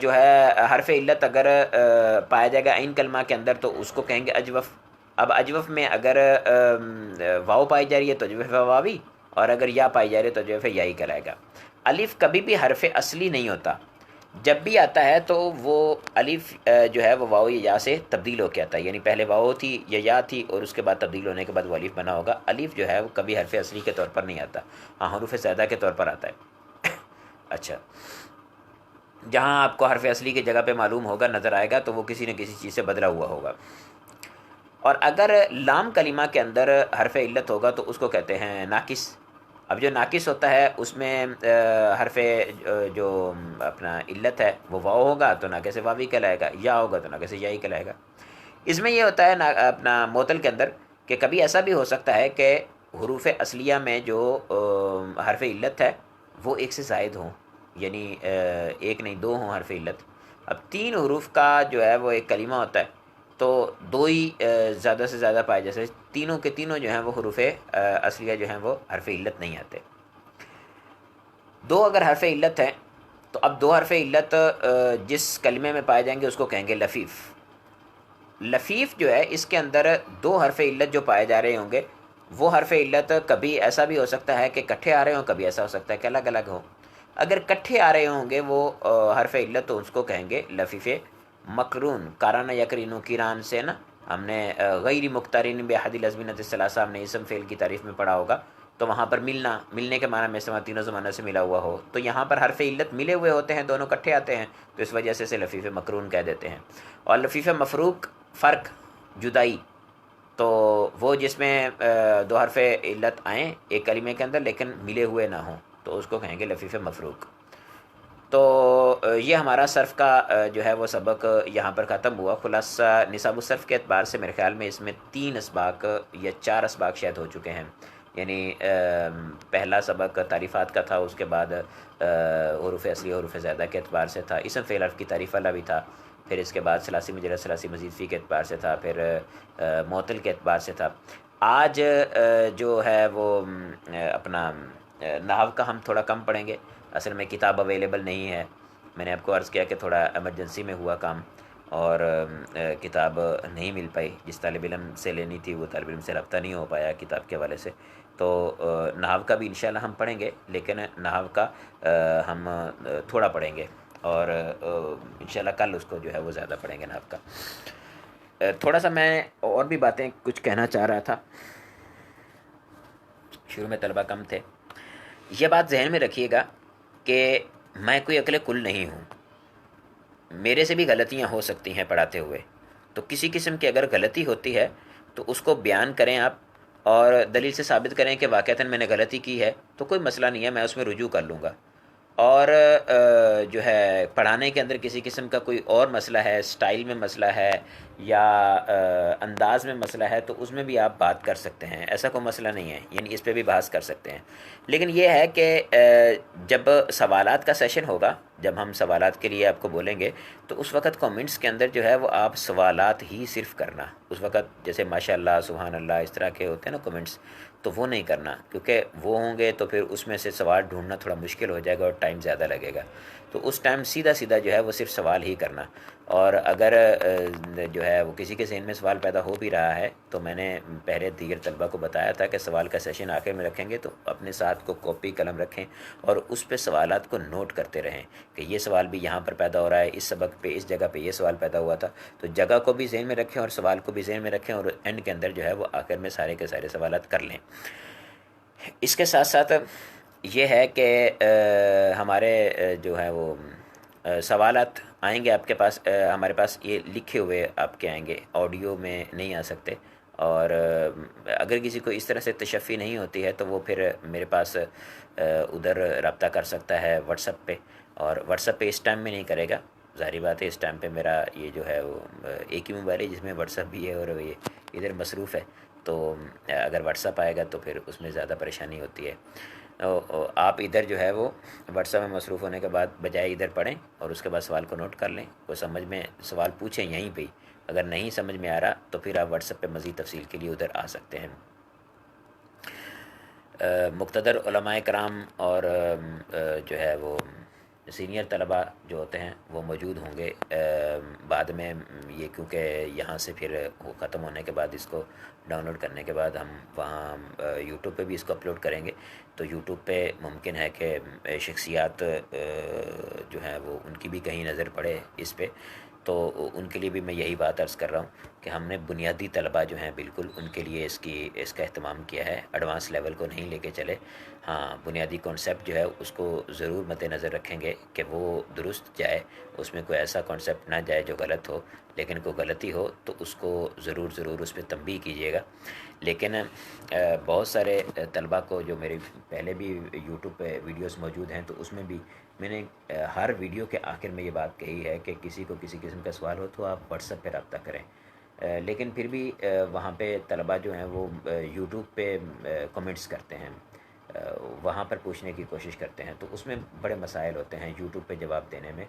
جو ہے حرف علت اگر پایا جائے گا عین کلمہ کے اندر تو اس کو کہیں گے اجوف. اب اجوف میں اگر واو پائی جا رہی ہے تو اجوف واوی، اور اگر یا پائی جا رہی ہے تو اجوف یائی کہلائے گا. الف کبھی بھی حرف اصلی نہیں ہوتا، جب بھی آتا ہے تو وہ الف جو ہے وہ واو یا یا سے تبدیل ہو کے آتا ہے، یعنی پہلے واو تھی یا تھی اور اس کے بعد تبدیل ہونے کے بعد وہ الف بنا ہوگا. الف جو ہے وہ کبھی حرف اصلی کے طور پر نہیں آتا، ہاں حروف زیادہ کے طور پر آتا ہے. اچھا، جہاں آپ کو حرف اصلی کی جگہ پہ معلوم ہوگا، نظر آئے گا، تو وہ کسی نہ کسی چیز سے بدلا ہوا ہوگا. اور اگر لام کلمہ کے اندر حرف علت ہوگا تو اس کو کہتے ہیں ناقص. اب جو ناقص ہوتا ہے اس میں حرف جو اپنا علت ہے وہ واو ہوگا تو ناقص واوی کہلائے گا، یا ہوگا تو ناقص یائی کہلائے گا. اس میں یہ ہوتا ہے اپنا معطل کے اندر کہ کبھی ایسا بھی ہو سکتا ہے کہ حروف اصلیہ میں جو حرف علت ہے وہ ایک سے زائد ہوں، یعنی ایک نہیں دو ہوں حرف علت. اب تین حروف کا جو ہے وہ ایک کلمہ ہوتا ہے تو دو ہی زیادہ سے زیادہ پائے، جیسے تینوں کے تینوں جو ہیں وہ حروف اصلیہ جو ہیں وہ حرف علت نہیں آتے. دو اگر حرف علت ہیں تو اب دو حرف علت جس کلمے میں پائے جائیں گے اس کو کہیں گے لفیف. لفیف جو ہے اس کے اندر دو حرف علت جو پائے جا رہے ہوں گے وہ حرف علت کبھی ایسا بھی ہو سکتا ہے کہ کٹھے آ رہے ہوں، کبھی ایسا ہو سکتا ہے کہ الگ الگ ہوں. اگر کٹھے آ رہے ہوں گے وہ حرف علت تو اس کو کہیں گے لفیف مقرون. کارانہ یقرینو کران سے نا ہم نے غیر مقترن بحد الازمنۃ الثلاثہ ہم نے اسم فعل کی تعریف میں پڑھا ہوگا، تو وہاں پر ملنا، ملنے کے معنی میں استعمال تینوں زمانہ سے ملا ہوا ہو، تو یہاں پر حرف علت ملے ہوئے ہوتے ہیں، دونوں کٹھے آتے ہیں، تو اس وجہ سے اسے لفیف مقرون کہہ دیتے ہیں. اور لفیف مفروق فرق، جدائی، تو وہ جس میں دو حرف علت آئیں ایک کلمے کے اندر لیکن ملے ہوئے نہ ہوں تو اس کو کہیں گے لفیف مفروق. تو یہ ہمارا صرف کا جو ہے وہ سبق یہاں پر ختم ہوا. خلاصہ نصاب الصرف کے اعتبار سے میرے خیال میں اس میں 3 اسباق یا 4 اسباق شاید ہو چکے ہیں. یعنی پہلا سبق تعریفات کا تھا، اس کے بعد حروف اصلی حروف زائدہ کے اعتبار سے تھا، اسم فعل حرف کی تعریف والا بھی تھا، پھر اس کے بعد ثلاثی مجرد ثلاثی مزید فی کے اعتبار سے تھا، پھر معطل کے اعتبار سے تھا. آج جو ہے وہ اپنا نحو کا ہم تھوڑا کم پڑھیں گے. اصل میں کتاب اویلیبل نہیں ہے، میں نے آپ کو عرض کیا کہ تھوڑا ایمرجنسی میں ہوا کام اور کتاب نہیں مل پائی. جس طالب علم سے لینی تھی وہ طالب علم سے رابطہ نہیں ہو پایا کتاب کے حوالے سے. تو نحو کا بھی انشاءاللہ ہم پڑھیں گے، لیکن نحو کا ہم تھوڑا پڑھیں گے اور انشاءاللہ کل اس کو جو ہے وہ زیادہ پڑھیں گے نحو کا. تھوڑا سا میں اور بھی باتیں کچھ کہنا چاہ رہا تھا. شروع میں طلبہ کم تھے. یہ بات ذہن میں رکھیے گا کہ میں کوئی عقل کل نہیں ہوں، میرے سے بھی غلطیاں ہو سکتی ہیں پڑھاتے ہوئے. تو کسی قسم کی اگر غلطی ہوتی ہے تو اس کو بیان کریں آپ اور دلیل سے ثابت کریں کہ واقعتاً میں نے غلطی کی ہے، تو کوئی مسئلہ نہیں ہے، میں اس میں رجوع کر لوں گا. اور جو ہے پڑھانے کے اندر کسی قسم کا کوئی اور مسئلہ ہے، سٹائل میں مسئلہ ہے یا انداز میں مسئلہ ہے، تو اس میں بھی آپ بات کر سکتے ہیں، ایسا کوئی مسئلہ نہیں ہے، یعنی اس پہ بھی بحث کر سکتے ہیں. لیکن یہ ہے کہ جب سوالات کا سیشن ہوگا، جب ہم سوالات کے لیے آپ کو بولیں گے تو اس وقت کومنٹس کے اندر جو ہے وہ آپ سوالات ہی صرف کرنا. اس وقت جیسے ماشاء اللہ سبحان اللہ اس طرح کے ہوتے ہیں نا کومنٹس، تو وہ نہیں کرنا، کیونکہ وہ ہوں گے تو پھر اس میں سے سوال ڈھونڈنا تھوڑا مشکل ہو جائے گا اور ٹائم زیادہ لگے گا. تو اس ٹائم سیدھا سیدھا جو ہے وہ صرف سوال ہی کرنا. اور اگر جو ہے وہ کسی کے ذہن میں سوال پیدا ہو بھی رہا ہے تو میں نے پہلے دیگر طلبہ کو بتایا تھا کہ سوال کا سیشن آخر میں رکھیں گے تو اپنے ساتھ کو کاپی قلم رکھیں اور اس پہ سوالات کو نوٹ کرتے رہیں کہ یہ سوال بھی یہاں پر پیدا ہو رہا ہے، اس سبق پہ اس جگہ پہ یہ سوال پیدا ہوا تھا. تو جگہ کو بھی ذہن میں رکھیں اور سوال کو بھی ذہن میں رکھیں اور اینڈ کے اندر جو ہے وہ آخر میں سارے کے سارے سوالات کر لیں. اس کے ساتھ ساتھ یہ ہے کہ ہمارے جو ہے وہ سوالات آئیں گے آپ کے پاس، ہمارے پاس یہ لکھے ہوئے آپ کے آئیں گے، آڈیو میں نہیں آ سکتے. اور اگر کسی کو اس طرح سے تشفی نہیں ہوتی ہے تو وہ پھر میرے پاس ادھر رابطہ کر سکتا ہے واٹس ایپ پہ، اور واٹس ایپ پہ اس ٹائم میں نہیں کرے گا، ظاہری بات ہے اس ٹائم پہ میرا یہ جو ہے وہ ایک ہی موبائل ہے جس میں واٹس ایپ بھی ہے اور یہ ادھر مصروف ہے، تو اگر واٹس ایپ آئے گا تو پھر اس میں زیادہ پریشانی ہوتی ہے۔ آپ ادھر جو ہے وہ واٹس ایپ میں مصروف ہونے کے بعد بجائے ادھر پڑھیں اور اس کے بعد سوال کو نوٹ کر لیں، کوئی سمجھ میں سوال پوچھیں یہیں پہ ہی، اگر نہیں سمجھ میں آ رہا تو پھر آپ واٹس ایپ پہ مزید تفصیل کے لیے ادھر آ سکتے ہیں۔ مقتدر علماء کرام اور جو ہے وہ سینئر طلباء جو ہوتے ہیں وہ موجود ہوں گے بعد میں، یہ کیونکہ یہاں سے پھر وہ ختم ہونے کے بعد اس کو ڈاؤن لوڈ کرنے کے بعد ہم وہاں یوٹیوب پہ بھی اس کو اپلوڈ کریں گے، تو یوٹیوب پہ ممکن ہے کہ شخصیات جو ہیں وہ ان کی بھی کہیں نظر پڑے اس پہ، تو ان کے لیے بھی میں یہی بات عرض کر رہا ہوں کہ ہم نے بنیادی طلباء جو ہیں بالکل ان کے لیے اس کا اہتمام کیا ہے، ایڈوانس لیول کو نہیں لے کے چلے، ہاں بنیادی کانسیپٹ جو ہے اس کو ضرور مد نظر رکھیں گے کہ وہ درست جائے، اس میں کوئی ایسا کانسیپٹ نہ جائے جو غلط ہو، لیکن کوئی غلطی ہو تو اس کو ضرور اس پہ تنبیہ کیجیے گا۔ لیکن بہت سارے طلباء کو جو میرے پہلے بھی یوٹیوب پہ ویڈیوز موجود ہیں، تو اس میں بھی میں نے ہر ویڈیو کے آخر میں یہ بات کہی ہے کہ کسی کو کسی قسم کا سوال ہو تو آپ واٹس ایپ پہ رابطہ کریں، لیکن پھر بھی وہاں پہ طلباء جو ہیں وہ یوٹیوب پہ کمنٹس کرتے ہیں، وہاں پر پوچھنے کی کوشش کرتے ہیں، تو اس میں بڑے مسائل ہوتے ہیں یوٹیوب پہ جواب دینے میں،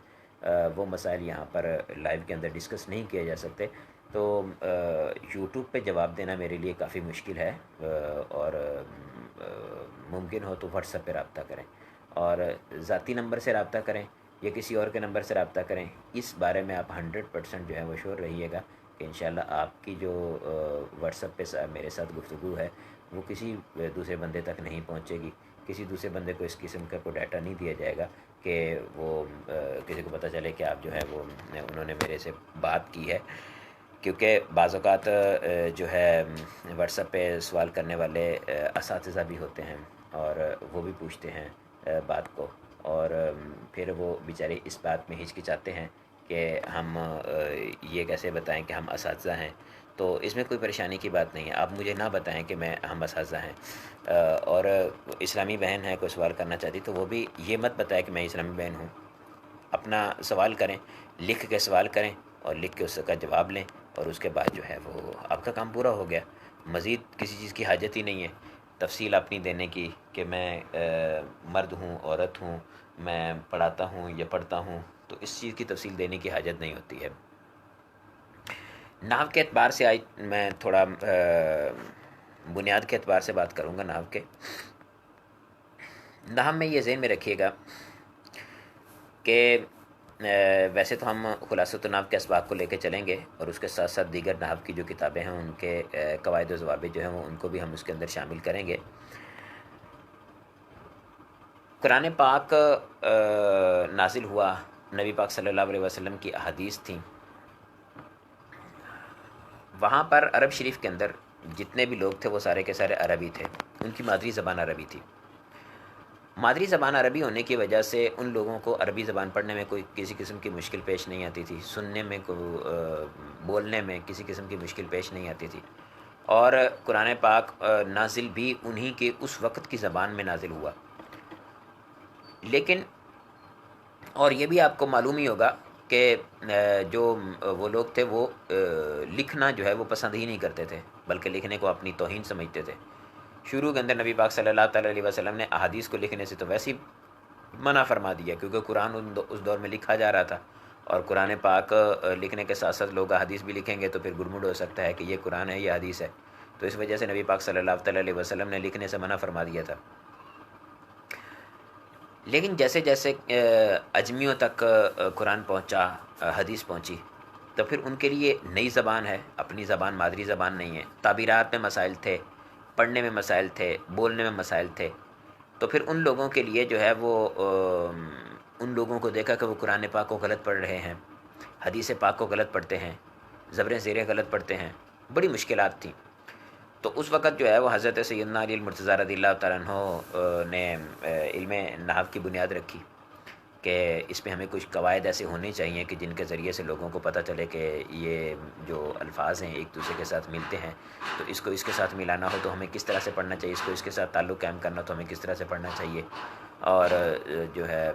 وہ مسائل یہاں پر لائیو کے اندر ڈسکس نہیں کیے جا سکتے، تو یوٹیوب پہ جواب دینا میرے لیے کافی مشکل ہے، اور ممکن ہو تو واٹس ایپ پہ رابطہ کریں، اور ذاتی نمبر سے رابطہ کریں یا کسی اور کے نمبر سے رابطہ کریں، اس بارے میں آپ 100% جو ہے وہ شور رہیے گا کہ انشاءاللہ آپ کی جو واٹس ایپ پہ میرے ساتھ گفتگو ہے وہ کسی دوسرے بندے تک نہیں پہنچے گی، کسی دوسرے بندے کو اس قسم کا کوئی ڈیٹا نہیں دیا جائے گا کہ وہ کسی کو پتہ چلے کہ آپ جو ہے وہ انہوں نے میرے سے بات کی ہے، کیونکہ بعض اوقات جو ہے واٹس ایپ پہ سوال کرنے والے اساتذہ بھی ہوتے ہیں اور وہ بھی پوچھتے ہیں بات کو، اور پھر وہ بیچارے اس بات میں ہچکچاتے ہیں کہ ہم یہ کیسے بتائیں کہ ہم اساتذہ ہیں، تو اس میں کوئی پریشانی کی بات نہیں ہے، آپ مجھے نہ بتائیں کہ ہم اساتذہ ہیں، اور اسلامی بہن ہے کوئی سوال کرنا چاہتی تو وہ بھی یہ مت بتائے کہ میں اسلامی بہن ہوں، اپنا سوال کریں، لکھ کے سوال کریں اور لکھ کے اس کا جواب لیں، اور اس کے بعد جو ہے وہ آپ کا کام پورا ہو گیا، مزید کسی چیز کی حاجت ہی نہیں ہے تفصیل اپنی دینے کی کہ میں مرد ہوں عورت ہوں، میں پڑھاتا ہوں یا پڑھتا ہوں، تو اس چیز کی تفصیل دینے کی حاجت نہیں ہوتی ہے۔ نحو کے اعتبار سے آج میں تھوڑا بنیاد کے اعتبار سے بات کروں گا نحو کے۔ نحو میں یہ ذہن میں رکھیے گا کہ ویسے تو ہم خلاصۃ النحو کے اسباق کو لے کے چلیں گے، اور اس کے ساتھ ساتھ دیگر نحو کی جو کتابیں ہیں ان کے قواعد و ضوابط جو ہیں وہ ان کو بھی ہم اس کے اندر شامل کریں گے۔ قرآن پاک نازل ہوا، نبی پاک صلی اللہ علیہ وسلم کی احادیث تھیں، وہاں پر عرب شریف کے اندر جتنے بھی لوگ تھے وہ سارے کے سارے عربی تھے، ان کی مادری زبان عربی تھی، مادری زبان عربی ہونے کی وجہ سے ان لوگوں کو عربی زبان پڑھنے میں کوئی کسی قسم کی مشکل پیش نہیں آتی تھی، سننے میں بولنے میں کسی قسم کی مشکل پیش نہیں آتی تھی، اور قرآن پاک نازل بھی انہی کے اس وقت کی زبان میں نازل ہوا، لیکن اور یہ بھی آپ کو معلوم ہی ہوگا کہ جو وہ لوگ تھے وہ لکھنا جو ہے وہ پسند ہی نہیں کرتے تھے، بلکہ لکھنے کو اپنی توہین سمجھتے تھے۔ شروع کے اندر نبی پاک صلی اللہ تعالیٰ علیہ وسلم نے احادیث کو لکھنے سے تو ویسے ہی منع فرما دیا، کیونکہ قرآن اس دور میں لکھا جا رہا تھا، اور قرآن پاک لکھنے کے ساتھ ساتھ لوگ احادیث بھی لکھیں گے تو پھر گڑمڑ ہو سکتا ہے کہ یہ قرآن ہے یہ حدیث ہے، تو اس وجہ سے نبی پاک صلی اللہ تعالیٰ علیہ وسلم نے لکھنے سے منع فرما دیا تھا۔ لیکن جیسے جیسے اجمیوں تک قرآن پہنچا، حدیث پہنچی، تو پھر ان کے لیے نئی زبان ہے، اپنی زبان مادری زبان نہیں ہے، تعبیرات میں مسائل تھے، پڑھنے میں مسائل تھے، بولنے میں مسائل تھے، تو پھر ان لوگوں کے لیے جو ہے وہ ان لوگوں کو دیکھا کہ وہ قرآن پاک کو غلط پڑھ رہے ہیں، حدیث پاک کو غلط پڑھتے ہیں، زبریں زیریں غلط پڑھتے ہیں، بڑی مشکلات تھیں۔ تو اس وقت جو ہے وہ حضرت سیدنا علی المرتضیٰ رضی اللہ تعالیٰ عنہ نے علم نحو کی بنیاد رکھی کہ اس پہ ہمیں کچھ قواعد ایسے ہونے چاہیے کہ جن کے ذریعے سے لوگوں کو پتہ چلے کہ یہ جو الفاظ ہیں ایک دوسرے کے ساتھ ملتے ہیں، تو اس کو اس کے ساتھ ملانا ہو تو ہمیں کس طرح سے پڑھنا چاہیے، اس کو اس کے ساتھ تعلق قائم کرنا تو ہمیں کس طرح سے پڑھنا چاہیے، اور جو ہے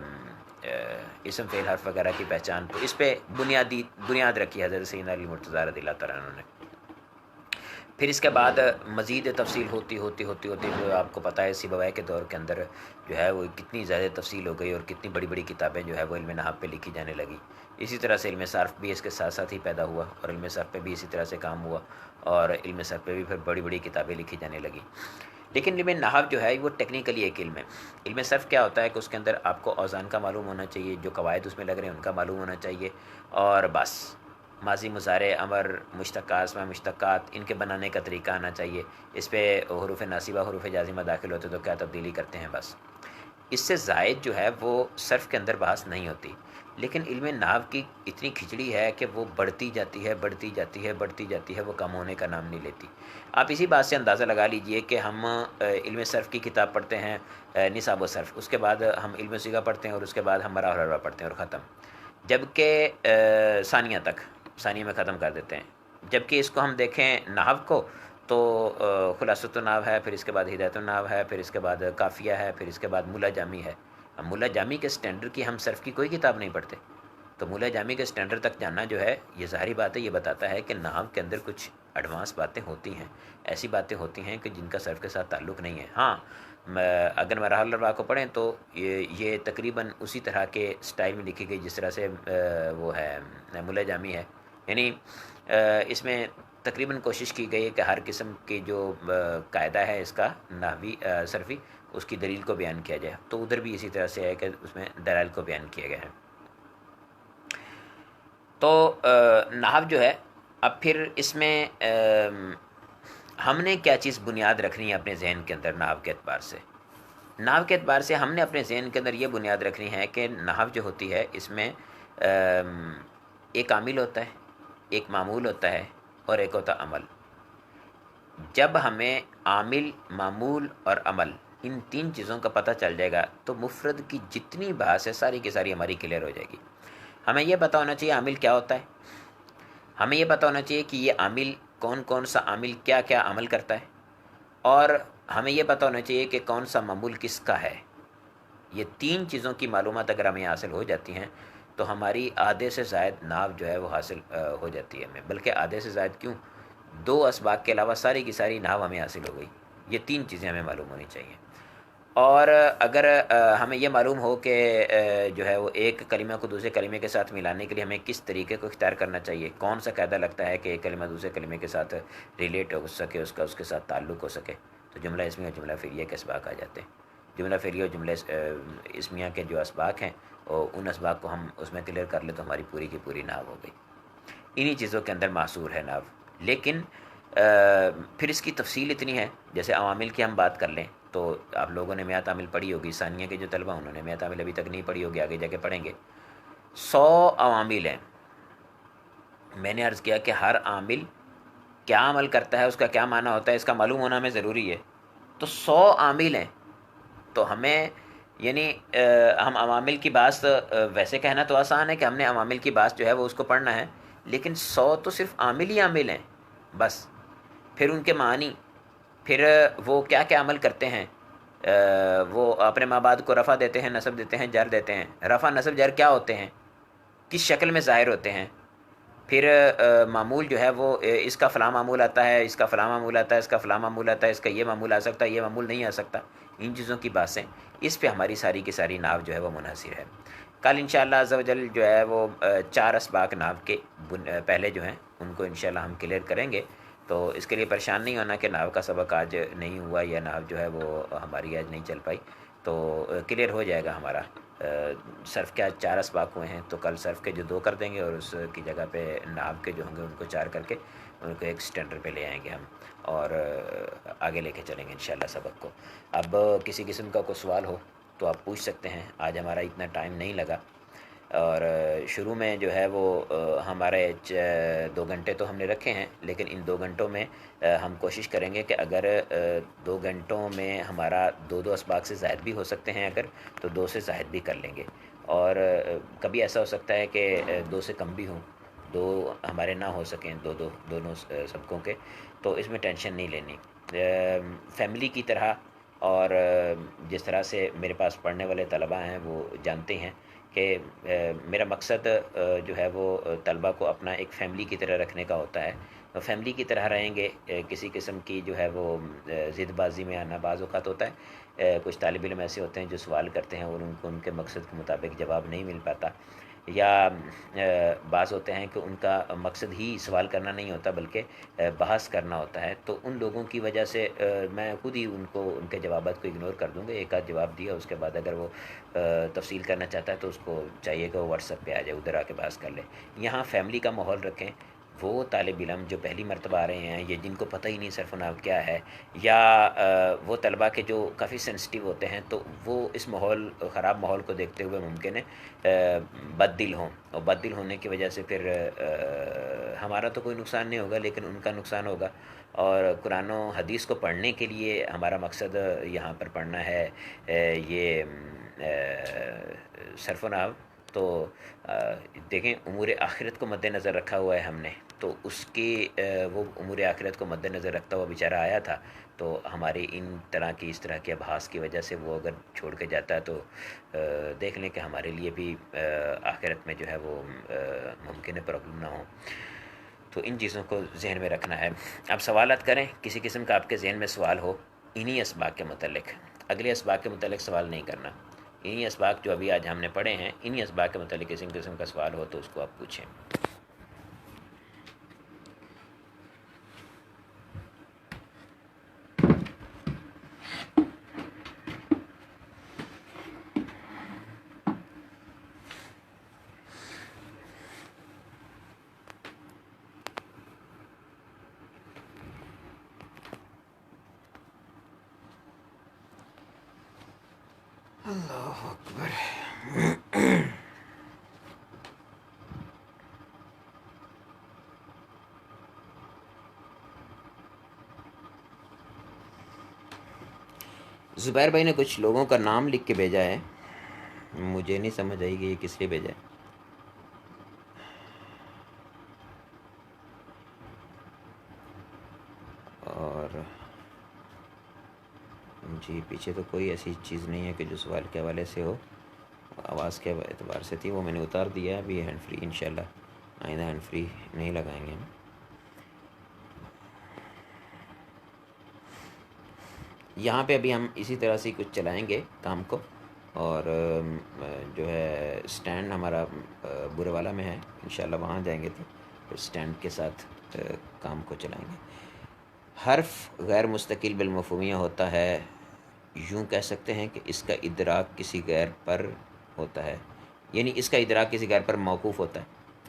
اسم فعل حرف وغیرہ کی پہچان، تو اس پہ بنیاد رکھی حضرت سیدنا علی مرتضیٰ رضی اللہ تعالیٰ عنہ نے۔ پھر اس کے بعد مزید تفصیل ہوتی جو آپ کو پتہ ہے سیبویہ کے دور کے اندر جو ہے وہ کتنی زیادہ تفصیل ہو گئی اور کتنی بڑی بڑی کتابیں جو ہے وہ علم نحو پہ لکھی جانے لگی۔ اسی طرح سے علم صرف بھی اس کے ساتھ ساتھ ہی پیدا ہوا، اور علم صرف پہ بھی اسی طرح سے کام ہوا، اور علم صرف پہ بھی پھر بڑی بڑی کتابیں لکھی جانے لگی۔ لیکن علم نحو جو ہے وہ ٹیکنیکلی ایک علم ہے۔ علم صرف کیا ہوتا ہے کہ اس کے اندر آپ کو اوزان کا معلوم ہونا چاہیے، جو قواعد اس میں لگ رہے ہیں ان کا معلوم ہونا چاہیے، اور بس ماضی مضارع امر مشتقات اسماء مشتقات ان کے بنانے کا طریقہ آنا چاہیے، اس پہ حروف ناصبہ حروف جازمہ داخل ہوتے تو کیا تبدیلی کرتے ہیں، بس اس سے زائد جو ہے وہ صرف کے اندر بحث نہیں ہوتی۔ لیکن علم نحو کی اتنی کھچڑی ہے کہ وہ بڑھتی جاتی ہے، وہ کم ہونے کا نام نہیں لیتی۔ آپ اسی بات سے اندازہ لگا لیجئے کہ ہم علم صرف کی کتاب پڑھتے ہیں، نصاب و صرف، اس کے بعد ہم علم صیغہ پڑھتے ہیں، اور اس کے بعد ہم مراحل الاربعہ پڑھتے ہیں اور ختم، جبکہ ثانیہ میں ختم کر دیتے ہیں۔ جبکہ اس کو ہم دیکھیں نحو کو تو خلاصۃ النحو ہے، پھر اس کے بعد ہدایت النحو ہے، پھر اس کے بعد کافیہ ہے، پھر اس کے بعد ملا جامی ہے۔ اب ملا جامی کے سٹینڈرڈ کی ہم صرف کی کوئی کتاب نہیں پڑھتے، تو ملا جامی کے سٹینڈرڈ تک جاننا جو ہے یہ ظاہری بات ہے، یہ بتاتا ہے کہ نحو کے اندر کچھ ایڈوانس باتیں ہوتی ہیں، ایسی باتیں ہوتی ہیں کہ جن کا صرف کے ساتھ تعلق نہیں ہے۔ ہاں اگر مراحل الاربعہ کو پڑھیں تو یہ تقریباً اسی طرح کے سٹائل میں لکھی گئی جس طرح سے وہ ہے ملا جامی ہے، یعنی اس میں تقریباً کوشش کی گئی ہے کہ ہر قسم کی جو قاعدہ ہے اس کا نحوی صرفی، اس کی دلیل کو بیان کیا جائے، تو ادھر بھی اسی طرح سے ہے کہ اس میں دلائل کو بیان کیا گیا ہے۔ تو نحو جو ہے اب پھر اس میں ہم نے کیا چیز بنیاد رکھنی ہے اپنے ذہن کے اندر نحو کے اعتبار سے؟ نحو کے اعتبار سے ہم نے اپنے ذہن کے اندر یہ بنیاد رکھنی ہے کہ نحو جو ہوتی ہے اس میں ایک عامل ہوتا ہے، ایک معمول ہوتا ہے، اور ایک ہوتا عمل۔ جب ہمیں عامل، معمول اور عمل ان تین چیزوں کا پتہ چل جائے گا تو مفرد کی جتنی بحث ہے ساری کی ساری ہماری کلیئر ہو جائے گی۔ ہمیں یہ پتہ ہونا چاہیے عامل کیا ہوتا ہے، ہمیں یہ پتہ ہونا چاہیے کہ یہ عامل کون سا عامل کیا کیا عمل کرتا ہے، اور ہمیں یہ پتہ ہونا چاہیے کہ کون سا معمول کس کا ہے۔ یہ تین چیزوں کی معلومات اگر ہمیں حاصل ہو جاتی ہیں تو ہماری آدھے سے زائد نحو جو ہے وہ حاصل ہو جاتی ہے ہمیں، بلکہ آدھے سے زائد کیوں، 2 اسباق کے علاوہ ساری کی ساری نحو ہمیں حاصل ہو گئی۔ یہ تین چیزیں ہمیں معلوم ہونی چاہیے۔ اور اگر ہمیں یہ معلوم ہو کہ جو ہے وہ ایک کلمہ کو دوسرے کلمے کے ساتھ ملانے کے لیے ہمیں کس طریقے کو اختیار کرنا چاہیے، کون سا قاعدہ لگتا ہے کہ ایک کلمہ دوسرے کلمے کے ساتھ ریلیٹ ہو سکے، اس کے ساتھ تعلق ہو سکے، تو جملہ اسمیہ اور جملہ فعلیہ کے اسباق آ جاتے ہیں۔ جملہ فعلیہ اور جملہ اسمیہ کے جو اسباق ہیں اور ان اسباق کو ہم اس میں کلیئر کر لیں تو ہماری پوری کی پوری نحو ہو گئی۔ انہی چیزوں کے اندر محصور ہے نحو۔ لیکن پھر اس کی تفصیل اتنی ہے، جیسے عوامل کی ہم بات کر لیں تو آپ لوگوں نے میات عامل پڑھی ہوگی، ثانیہ کے جو طلبہ انہوں نے میات عامل ابھی تک نہیں پڑھی ہوگی، آگے جا کے پڑھیں گے۔ 100 عوامل ہیں، میں نے عرض کیا کہ ہر عامل کیا عمل کرتا ہے، اس کا کیا معنی ہوتا ہے، اس کا معلوم ہونا ہمیں ضروری ہے۔ تو 100 عامل ہیں، تو ہمیں یعنی ہم عوامل کی بات ویسے کہنا تو آسان ہے کہ ہم نے عوامل کی بات جو ہے وہ اس کو پڑھنا ہے، لیکن 100 تو صرف عامل ہی عامل ہیں بس۔ پھر ان کے معنی، پھر وہ کیا کیا عمل کرتے ہیں، وہ اپنے ماں باپ کو رفع دیتے ہیں، نصب دیتے ہیں، جر دیتے ہیں۔ رفع نصب جر کیا ہوتے ہیں، کس شکل میں ظاہر ہوتے ہیں، پھر معمول جو ہے وہ اس کا فلاں معمول آتا ہے، اس کا فلاں معمول آتا ہے، اس کا فلاں معمول آتا ہے، اس کا یہ معمول آ سکتا ہے، یہ معمول نہیں آ سکتا۔ ان چیزوں کی باتیں، اس پہ ہماری ساری کی ساری نحو جو ہے وہ منحصر ہے۔ کل انشاءاللہ عز و جل جو ہے وہ 4 اسباق نحو کے پہلے جو ہیں ان کو انشاءاللہ ہم کلیئر کریں گے، تو اس کے لیے پریشان نہیں ہونا کہ نحو کا سبق آج نہیں ہوا یا نحو جو ہے وہ ہماری آج نہیں چل پائی، تو کلیئر ہو جائے گا ہمارا۔ صرف کے آج 4 اسباق ہوئے ہیں، تو کل صرف کے جو 2 کر دیں گے اور اس کی جگہ پہ نحو کے جو ہوں گے ان کو 4 کر کے ان کو ایک سٹینڈرڈ پہ لے آئیں گے ہم، اور آگے لے کے چلیں گے انشاءاللہ سبق کو۔ اب کسی قسم کا کوئی سوال ہو تو آپ پوچھ سکتے ہیں، آج ہمارا اتنا ٹائم نہیں لگا، اور شروع میں جو ہے وہ ہمارے 2 گھنٹے تو ہم نے رکھے ہیں، لیکن ان 2 گھنٹوں میں ہم کوشش کریں گے کہ اگر 2 گھنٹوں میں ہمارا 2 اسباق سے زائد بھی ہو سکتے ہیں اگر، تو 2 سے زائد بھی کر لیں گے، اور کبھی ایسا ہو سکتا ہے کہ 2 سے کم بھی ہوں، 2 ہمارے نہ ہو سکیں، دونوں سبقوں کے، تو اس میں ٹینشن نہیں لینی۔ فیملی کی طرح اور جس طرح سے میرے پاس پڑھنے والے طلباء ہیں وہ جانتے ہیں کہ میرا مقصد جو ہے وہ طلبہ کو اپنا ایک فیملی کی طرح رکھنے کا ہوتا ہے. فیملی کی طرح رہیں گے. کسی قسم کی جو ہے وہ ضد بازی میں آنا بعض اوقات ہوتا ہے. کچھ طالب علم ایسے ہوتے ہیں جو سوال کرتے ہیں اور ان کو ان کے مقصد کے مطابق جواب نہیں مل پاتا، یا بعض ہوتے ہیں کہ ان کا مقصد ہی سوال کرنا نہیں ہوتا بلکہ بحث کرنا ہوتا ہے. تو ان لوگوں کی وجہ سے میں خود ہی ان کو ان کے جوابات کو اگنور کر دوں گا. ایک آدھ جواب دیا، اس کے بعد اگر وہ تفصیل کرنا چاہتا ہے تو اس کو چاہیے کہ وہ واٹس ایپ پہ آ جائے، ادھر آ کے بحث کر لے. یہاں فیملی کا ماحول رکھیں. وہ طالب علم جو پہلی مرتبہ آ رہے ہیں یا جن کو پتہ ہی نہیں صرف و نحو کیا ہے، یا وہ طلباء کے جو کافی سینسٹیو ہوتے ہیں، تو وہ اس ماحول خراب ماحول کو دیکھتے ہوئے ممکن ہے بد دل ہوں، اور بد دل ہونے کی وجہ سے پھر ہمارا تو کوئی نقصان نہیں ہوگا لیکن ان کا نقصان ہوگا. اور قرآن و حدیث کو پڑھنے کے لیے ہمارا مقصد یہاں پر پڑھنا ہے یہ صرف و نحو. تو دیکھیں امور آخرت کو مد نظر رکھا ہوا ہے ہم نے، تو اس کے وہ امور آخرت کو مد نظر رکھتا ہوا بیچارہ آیا تھا. تو ہماری ان طرح کی اس طرح کے ابحاث کی وجہ سے وہ اگر چھوڑ کے جاتا ہے تو دیکھ لیں کہ ہمارے لیے بھی آخرت میں جو ہے وہ ممکن ہے پرابلم نہ ہو. تو ان چیزوں کو ذہن میں رکھنا ہے. آپ سوالات کریں، کسی قسم کا آپ کے ذہن میں سوال ہو انہی اسباق کے متعلق، اگلے اسباق کے متعلق سوال نہیں کرنا. انہی اسباق جو ابھی آج ہم نے پڑھے ہیں، انہی اسباق کے متعلق کسی قسم کا سوال ہو تو اس کو آپ پوچھیں. اللہ اکبر. زبیر بھائی نے کچھ لوگوں کا نام لکھ کے بھیجا ہے، مجھے نہیں سمجھ آئی کہ یہ کس لیے بھیجا ہے. اور جی پیچھے تو کوئی ایسی چیز نہیں ہے کہ جو سوال کے حوالے سے ہو، آواز کے اعتبار سے تھی، وہ میں نے اتار دیا ہے. ابھی ہینڈ فری انشاءاللہ آئندہ ہینڈ فری نہیں لگائیں گے ہم. یہاں پہ ابھی ہم اسی طرح سے کچھ چلائیں گے کام کو، اور جو ہے سٹینڈ ہمارا برے والا میں ہے، انشاءاللہ وہاں جائیں گے تو پھر سٹینڈ کے ساتھ کام کو چلائیں گے. حرف غیر مستقل بالمفہومیہ ہوتا ہے، یوں کہہ سکتے ہیں کہ اس کا ادراک کسی غیر پر ہوتا ہے، یعنی اس کا ادراک کسی غیر پر موقوف ہوتا ہے.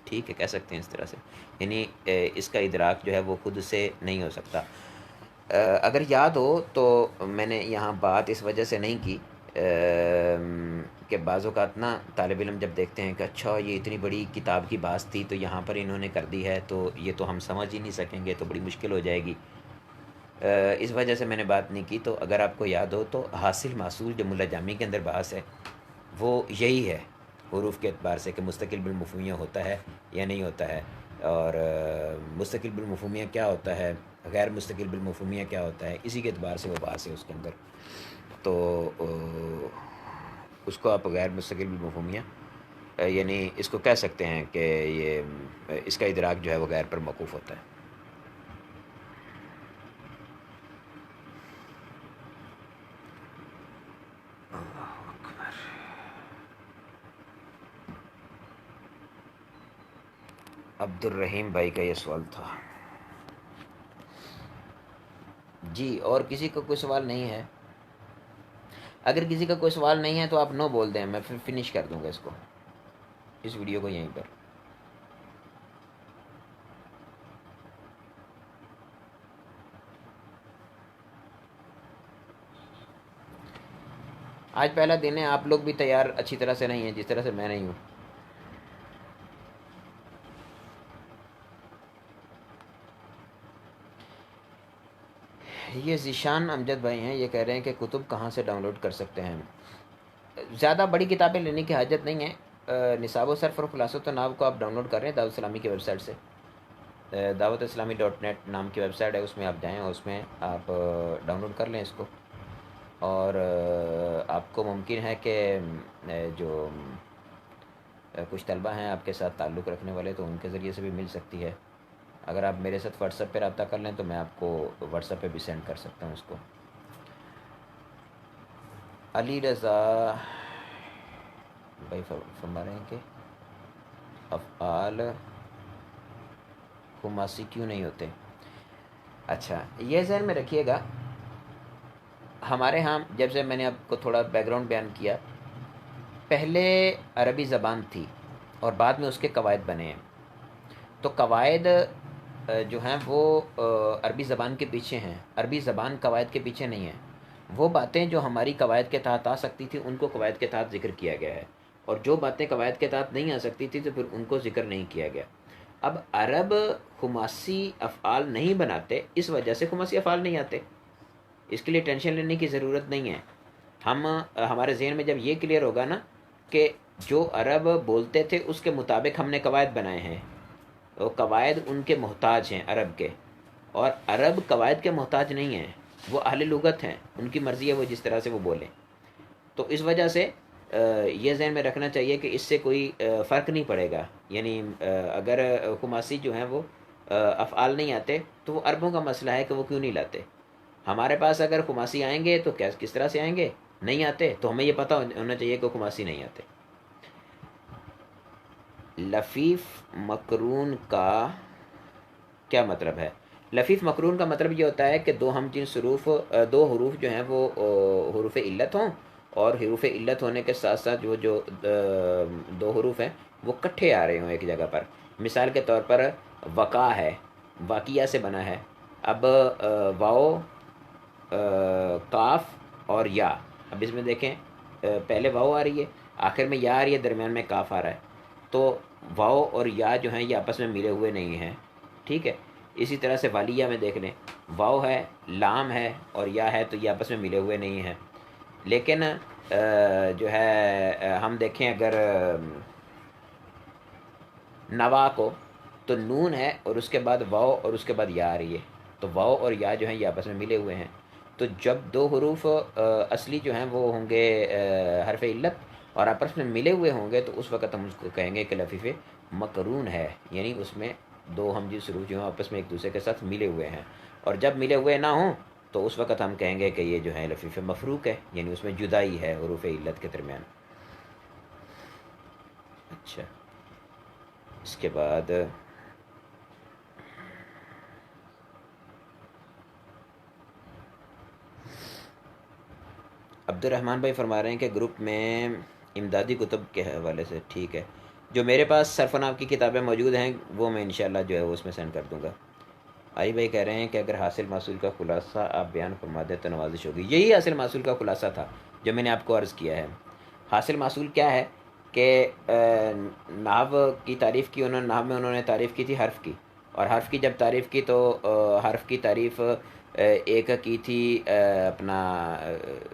ٹھیک ہے، کہہ سکتے ہیں اس طرح سے، یعنی اس کا ادراک جو ہے وہ خود سے نہیں ہو سکتا. اگر یاد ہو تو میں نے یہاں بات اس وجہ سے نہیں کی کہ بعض اوقات نا طالب علم جب دیکھتے ہیں کہ اچھا یہ اتنی بڑی کتاب کی بات تھی تو یہاں پر انہوں نے کر دی ہے، تو یہ تو ہم سمجھ ہی نہیں سکیں گے، تو بڑی مشکل ہو جائے گی. اس وجہ سے میں نے بات نہیں کی. تو اگر آپ کو یاد ہو تو حاصل محصول جو ملا جامی کے اندر بحث ہے وہ یہی ہے حروف کے اعتبار سے، کہ مستقل بالمفہومیہ ہوتا ہے یا نہیں ہوتا ہے، اور مستقل بالمفہومیہ کیا ہوتا ہے، غیر مستقل بالمفہومیہ کیا ہوتا ہے، اسی کے اعتبار سے وہ بحث ہے اس کے اندر. تو اس کو آپ غیر مستقل بالمفہومیہ یعنی اس کو کہہ سکتے ہیں کہ یہ اس کا ادراک جو ہے وہ غیر پر موقوف ہوتا ہے. عبد الرحیم بھائی کا یہ سوال تھا. جی اور کسی کا کوئی سوال نہیں ہے؟ اگر کسی کا کوئی سوال نہیں ہے تو آپ نو بول دیں، میں پھر فنش کر دوں گا اس کو، اس ویڈیو کو یہیں پر. آج پہلا دن ہے، آپ لوگ بھی تیار اچھی طرح سے نہیں ہیں جس طرح سے میں نہیں ہوں. یہ ذیشان امجد بھائی ہیں، یہ کہہ رہے ہیں کہ کتب کہاں سے ڈاؤن لوڈ کر سکتے ہیں. زیادہ بڑی کتابیں لینے کی حاجت نہیں ہے. نصاب و صرف اور خلاصۃ النحو کو آپ ڈاؤن لوڈ کر رہے ہیں دعوت اسلامی کی ویب سائٹ سے، دعوت اسلامی .net نام کی ویب سائٹ ہے، اس میں آپ جائیں اور اس میں آپ ڈاؤن لوڈ کر لیں اس کو. اور آپ کو ممکن ہے کہ جو کچھ طلبہ ہیں آپ کے ساتھ تعلق رکھنے والے، تو ان کے ذریعے سے بھی مل سکتی ہے۔ اگر آپ میرے ساتھ واٹس ایپ پہ رابطہ کر لیں تو میں آپ کو واٹس ایپ پہ بھی سینڈ کر سکتا ہوں اس کو۔ علی رضا بھائی فرما رہے ہیں کہ افعال خماسی کیوں نہیں ہوتے؟ اچھا، یہ ذہن میں رکھیے گا، ہمارے ہاں جب سے میں نے آپ کو تھوڑا بیک گراؤنڈ بیان کیا، پہلے عربی زبان تھی اور بعد میں اس کے قواعد بنے ہیں۔ تو قواعد جو ہیں وہ عربی زبان کے پیچھے ہیں، عربی زبان قواعد کے پیچھے نہیں ہے۔ وہ باتیں جو ہماری قواعد کے تحت آ سکتی تھی ان کو قواعد کے تحت ذکر کیا گیا ہے، اور جو باتیں قواعد کے تحت نہیں آ سکتی تھی تو پھر ان کو ذکر نہیں کیا گیا۔ اب عرب خماسی افعال نہیں بناتے، اس وجہ سے خماسی افعال نہیں آتے، اس کے لیے ٹینشن لینے کی ضرورت نہیں ہے۔ ہمارے ذہن میں جب یہ کلیئر ہوگا نا کہ جو عرب بولتے تھے اس کے مطابق ہم نے قواعد بنائے ہیں، وہ قواعد ان کے محتاج ہیں عرب کے، اور عرب قواعد کے محتاج نہیں ہیں، وہ اہل لغت ہیں، ان کی مرضی ہے وہ جس طرح سے وہ بولیں۔ تو اس وجہ سے یہ ذہن میں رکھنا چاہیے کہ اس سے کوئی فرق نہیں پڑے گا، یعنی اگر خماسی جو ہیں وہ افعال نہیں آتے تو وہ عربوں کا مسئلہ ہے کہ وہ کیوں نہیں لاتے۔ ہمارے پاس اگر خماسی آئیں گے تو کس طرح سے آئیں گے؟ نہیں آتے تو ہمیں یہ پتہ ہونا چاہیے کہ خماسی نہیں آتے۔ لفیف مقرون کا کیا مطلب ہے؟ لفیف مقرون کا مطلب یہ ہوتا ہے کہ دو ہم جنس دو حروف جو ہیں وہ حروف علت ہوں، اور حروف علت ہونے کے ساتھ ساتھ وہ جو دو حروف ہیں وہ کٹھے آ رہے ہوں ایک جگہ پر۔ مثال کے طور پر وقع ہے، واقعہ سے بنا ہے۔ اب واؤ، کاف اور یا، اب اس میں دیکھیں پہلے واؤ آ رہی ہے، آخر میں یا آ رہی ہے، درمیان میں کاف آ رہا ہے، تو واؤ اور یا جو ہیں یہ آپس میں ملے ہوئے نہیں ہیں، ٹھیک ہے۔ اسی طرح سے والیہ میں دیکھ لیں، واؤ ہے، لام ہے اور یا ہے، تو یہ آپس میں ملے ہوئے نہیں ہیں۔ لیکن جو ہے ہم دیکھیں اگر نوا کو، تو نون ہے اور اس کے بعد واؤ اور اس کے بعد یا آ رہی ہے، تو واؤ اور یا جو ہیں یہ آپس میں ملے ہوئے ہیں۔ تو جب دو حروف اصلی جو ہیں وہ ہوں گے حرف علت اور آپس میں ملے ہوئے ہوں گے، تو اس وقت ہم اس کو کہیں گے کہ لفیف مقرون ہے، یعنی اس میں دو ہم جنس حروف جو ہیں آپس میں ایک دوسرے کے ساتھ ملے ہوئے ہیں۔ اور جب ملے ہوئے نہ ہوں تو اس وقت ہم کہیں گے کہ یہ جو ہے لفیف مفروق ہے، یعنی اس میں جدائی ہے حروف علت کے درمیان۔ اچھا، اس کے بعد عبد الرحمن بھائی فرما رہے ہیں کہ گروپ میں امدادی کتب کے حوالے سے، ٹھیک ہے، جو میرے پاس صرف نحو کی کتابیں موجود ہیں وہ میں انشاءاللہ جو ہے وہ اس میں سینڈ کر دوں گا۔ آئی بھائی کہہ رہے ہیں کہ اگر حاصل محصول کا خلاصہ آپ بیان فرما دیں تو نوازش ہوگی۔ یہی حاصل محصول کا خلاصہ تھا جو میں نے آپ کو عرض کیا ہے۔ حاصل محصول کیا ہے کہ نحو کی تعریف کی نحو میں انہوں نے تعریف کی تھی حرف کی، اور حرف کی جب تعریف کی تو حرف کی تعریف ایک کی تھی اپنا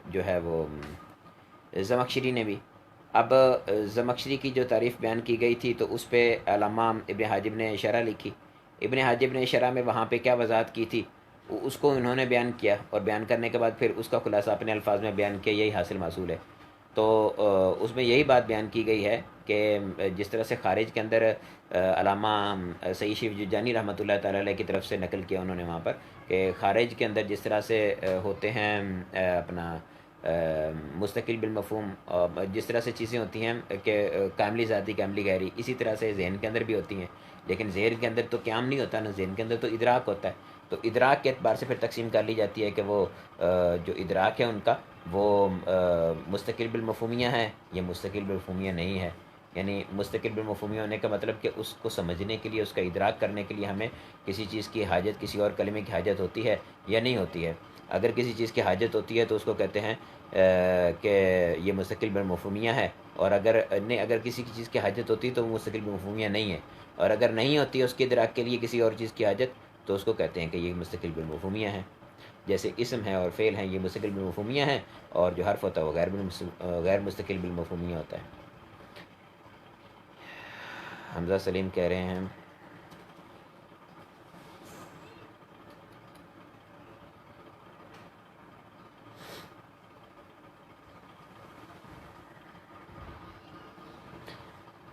جو ہے وہ زمخشری نے بھی۔ اب زمخشری کی جو تعریف بیان کی گئی تھی تو اس پہ علامہ ابن حاجب نے شرح لکھی۔ ابن حاجب نے شرح میں وہاں پہ کیا وضاحت کی تھی اس کو انہوں نے بیان کیا، اور بیان کرنے کے بعد پھر اس کا خلاصہ اپنے الفاظ میں بیان کیا، یہی حاصل محصول ہے۔ تو اس میں یہی بات بیان کی گئی ہے کہ جس طرح سے خارج کے اندر علامہ سید شریف جانی رحمۃ اللہ تعالی علیہ کی طرف سے نقل کیا انہوں نے وہاں پر کہ خارج کے اندر جس طرح سے ہوتے ہیں اپنا مستقل بالمفہوم، جس طرح سے چیزیں ہوتی ہیں کہ کاملی ذاتی کاملی غیری، اسی طرح سے ذہن کے اندر بھی ہوتی ہیں، لیکن ذہن کے اندر تو قیام نہیں ہوتا نا، ذہن کے اندر تو ادراک ہوتا ہے، تو ادراک کے اعتبار سے پھر تقسیم کر لی جاتی ہے کہ وہ جو ادراک ہے ان کا وہ مستقل بالمفہومیہ ہے یا مستقل بالمفہومیہ نہیں ہے۔ یعنی مستقل بالمفہومیہ ہونے کا مطلب کہ اس کو سمجھنے کے لیے، اس کا ادراک کرنے کے لیے ہمیں کسی چیز کی حاجت، کسی اور کلمے کی حاجت ہوتی ہے یا نہیں ہوتی ہے۔ اگر کسی چیز کی حاجت ہوتی ہے تو اس کو کہتے ہیں کہ یہ مستقل بالمفہومیہ ہے، اور اگر کسی کی چیز کی حاجت ہوتی ہے تو وہ مستقل بالمفہومیہ نہیں ہے، اور اگر نہیں ہوتی ہے اس کے ادراک کے لیے کسی اور چیز کی حاجت تو اس کو کہتے ہیں کہ یہ مستقل بالمفہومیہ ہے۔ جیسے اسم ہے اور فعل ہیں یہ مستقل بالمفہومیہ ہیں، اور جو حرف ہوتا ہے وہ غیر مستقل بالمفہومیہ ہوتا ہے۔ حمزہ سلیم کہہ رہے ہیں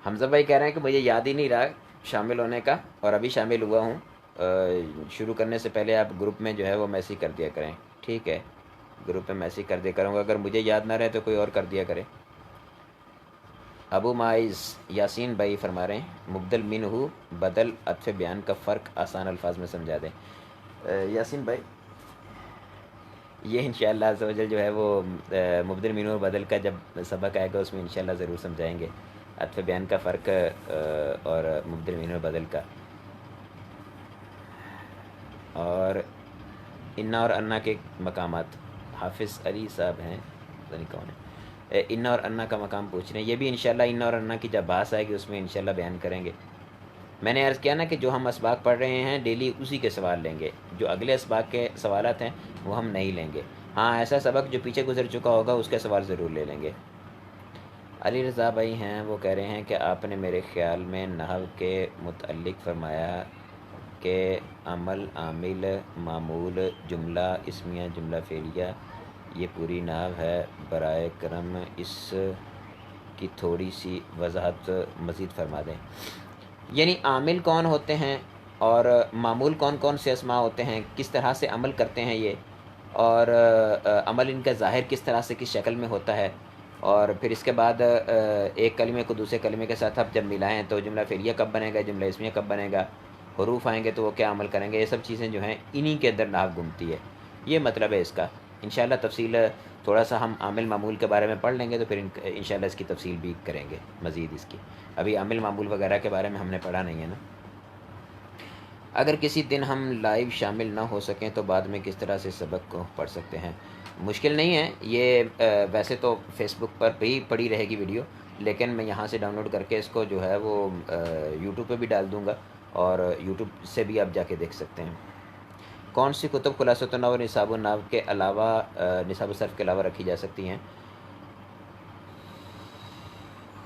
حمزہ بھائی کہہ رہے ہیں کہ مجھے یاد ہی نہیں رہا شامل ہونے کا، اور ابھی شامل ہوا ہوں۔ شروع کرنے سے پہلے آپ گروپ میں جو ہے وہ میسیج کر دیا کریں، ٹھیک ہے؟ گروپ میں میسیج کر دیا کروں گا، اگر مجھے یاد نہ رہے تو کوئی اور کر دیا کرے۔ ابو مائز یاسین بھائی فرما رہے ہیں مبدل منہ بدل عطف بیان کا فرق آسان الفاظ میں سمجھا دیں۔ یاسین بھائی یہ انشاءاللہ عز و جل جو ہے وہ مبدل منہ اور بدل کا جب سبق آئے گا اس میں انشاءاللہ ضرور سمجھائیں گے عطف بیان کا فرق اور مبدل منہ اور بدل کا۔ اور انا اور انا کے مقامات حافظ علی صاحب ہیں، پتہ نہیں کون ہے، انا اور انا کا مقام پوچھ رہے ہیں، یہ بھی انشاءاللہ انا اور انا کی جب بحث آئے گی اس میں انشاءاللہ بیان کریں گے۔ میں نے عرض کیا نا کہ جو ہم اسباق پڑھ رہے ہیں ڈیلی اسی کے سوال لیں گے، جو اگلے اسباق کے سوالات ہیں وہ ہم نہیں لیں گے۔ ہاں ایسا سبق جو پیچھے گزر چکا ہوگا اس کے سوال ضرور لے لیں گے۔ علی رضا بھائی ہیں، وہ کہہ رہے ہیں کہ آپ نے میرے خیال میں نحو کے متعلق فرمایا کہ عمل، عامل، معمول، جملہ اسمیہ، جملہ فعلیہ یہ پوری نحو ہے، برائے کرم اس کی تھوڑی سی وضاحت مزید فرما دیں۔ یعنی عامل کون ہوتے ہیں اور معمول کون کون سے اسماء ہوتے ہیں، کس طرح سے عمل کرتے ہیں یہ، اور عمل ان کا ظاہر کس طرح سے کس شکل میں ہوتا ہے، اور پھر اس کے بعد ایک کلمے کو دوسرے کلمے کے ساتھ اب جب ملائیں تو جملہ فعلیہ کب بنے گا، جملہ اسمیہ کب بنے گا، حروف آئیں گے تو وہ کیا عمل کریں گے، یہ سب چیزیں جو ہیں انہی کے اندر نحو گھومتی ہے۔ یہ مطلب ہے اس کا۔ انشاءاللہ تفصیل تھوڑا سا ہم عامل معمول کے بارے میں پڑھ لیں گے تو پھر انشاءاللہ اس کی تفصیل بھی کریں گے مزید اس کی۔ ابھی عامل معمول وغیرہ کے بارے میں ہم نے پڑھا نہیں ہے نا۔ اگر کسی دن ہم لائیو شامل نہ ہو سکیں تو بعد میں کس طرح سے سبق کو پڑھ سکتے ہیں؟ مشکل نہیں ہے یہ، ویسے تو فیس بک پر بھی پڑی رہے گی ویڈیو، لیکن میں یہاں سے ڈاؤن لوڈ کر کے اس کو جو ہے وہ یوٹیوب پہ بھی ڈال دوں گا، اور یوٹیوب سے بھی آپ جا کے دیکھ سکتے ہیں۔ کون سی کتب خلاصۃ النحو اور نصاب النحو کے علاوہ نصاب الصرف کے علاوہ رکھی جا سکتی ہیں؟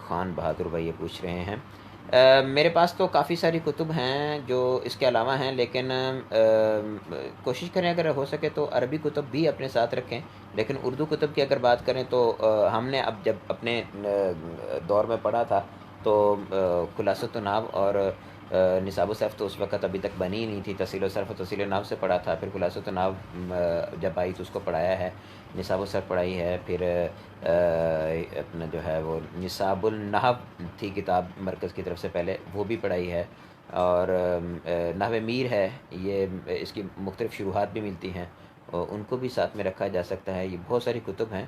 خان بہادر بھائی یہ پوچھ رہے ہیں۔ میرے پاس تو کافی ساری کتب ہیں جو اس کے علاوہ ہیں، لیکن کوشش کریں اگر ہو سکے تو عربی کتب بھی اپنے ساتھ رکھیں، لیکن اردو کتب کی اگر بات کریں تو ہم نے اب جب اپنے دور میں پڑھا تھا تو خلاصۃ النحو اور نصاب الصرف تو اس وقت ابھی تک بنی ہی نہیں تھی، تحصیل الصرف و تحصیل النحو سے پڑھا تھا، پھر خلاصۃ النحو جب آئی تو اس کو پڑھایا ہے، نصاب الصرف پڑھائی ہے، پھر اپنا جو ہے وہ نصاب النحو تھی کتاب مرکز کی طرف سے پہلے، وہ بھی پڑھائی ہے، اور نحو میر ہے، یہ اس کی مختلف شروحات بھی ملتی ہیں، اور ان کو بھی ساتھ میں رکھا جا سکتا ہے۔ یہ بہت ساری کتب ہیں،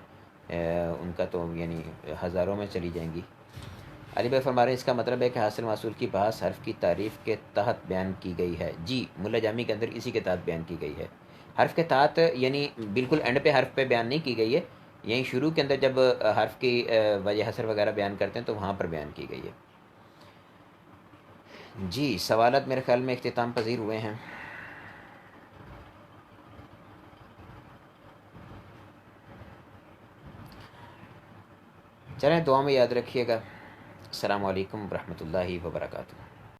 ان کا تو یعنی ہزاروں میں چلی جائیں گی۔ علی بھائی فرما رہے ہیں اس کا مطلب ہے کہ حاصل محصول کی بحث حرف کی تعریف کے تحت بیان کی گئی ہے؟ جی، ملا جامی کے اندر اسی کے تحت بیان کی گئی ہے۔ حرف کے تحت یعنی بالکل اینڈ پہ حرف پہ بیان نہیں کی گئی ہے، یہیں شروع کے اندر جب حرف کی وجہ حسر وغیرہ بیان کرتے ہیں تو وہاں پر بیان کی گئی ہے۔ جی، سوالات میرے خیال میں اختتام پذیر ہوئے ہیں۔ چلیں دعا میں یاد رکھیے گا۔ السلام علیکم ورحمۃ اللہ وبرکاتہ۔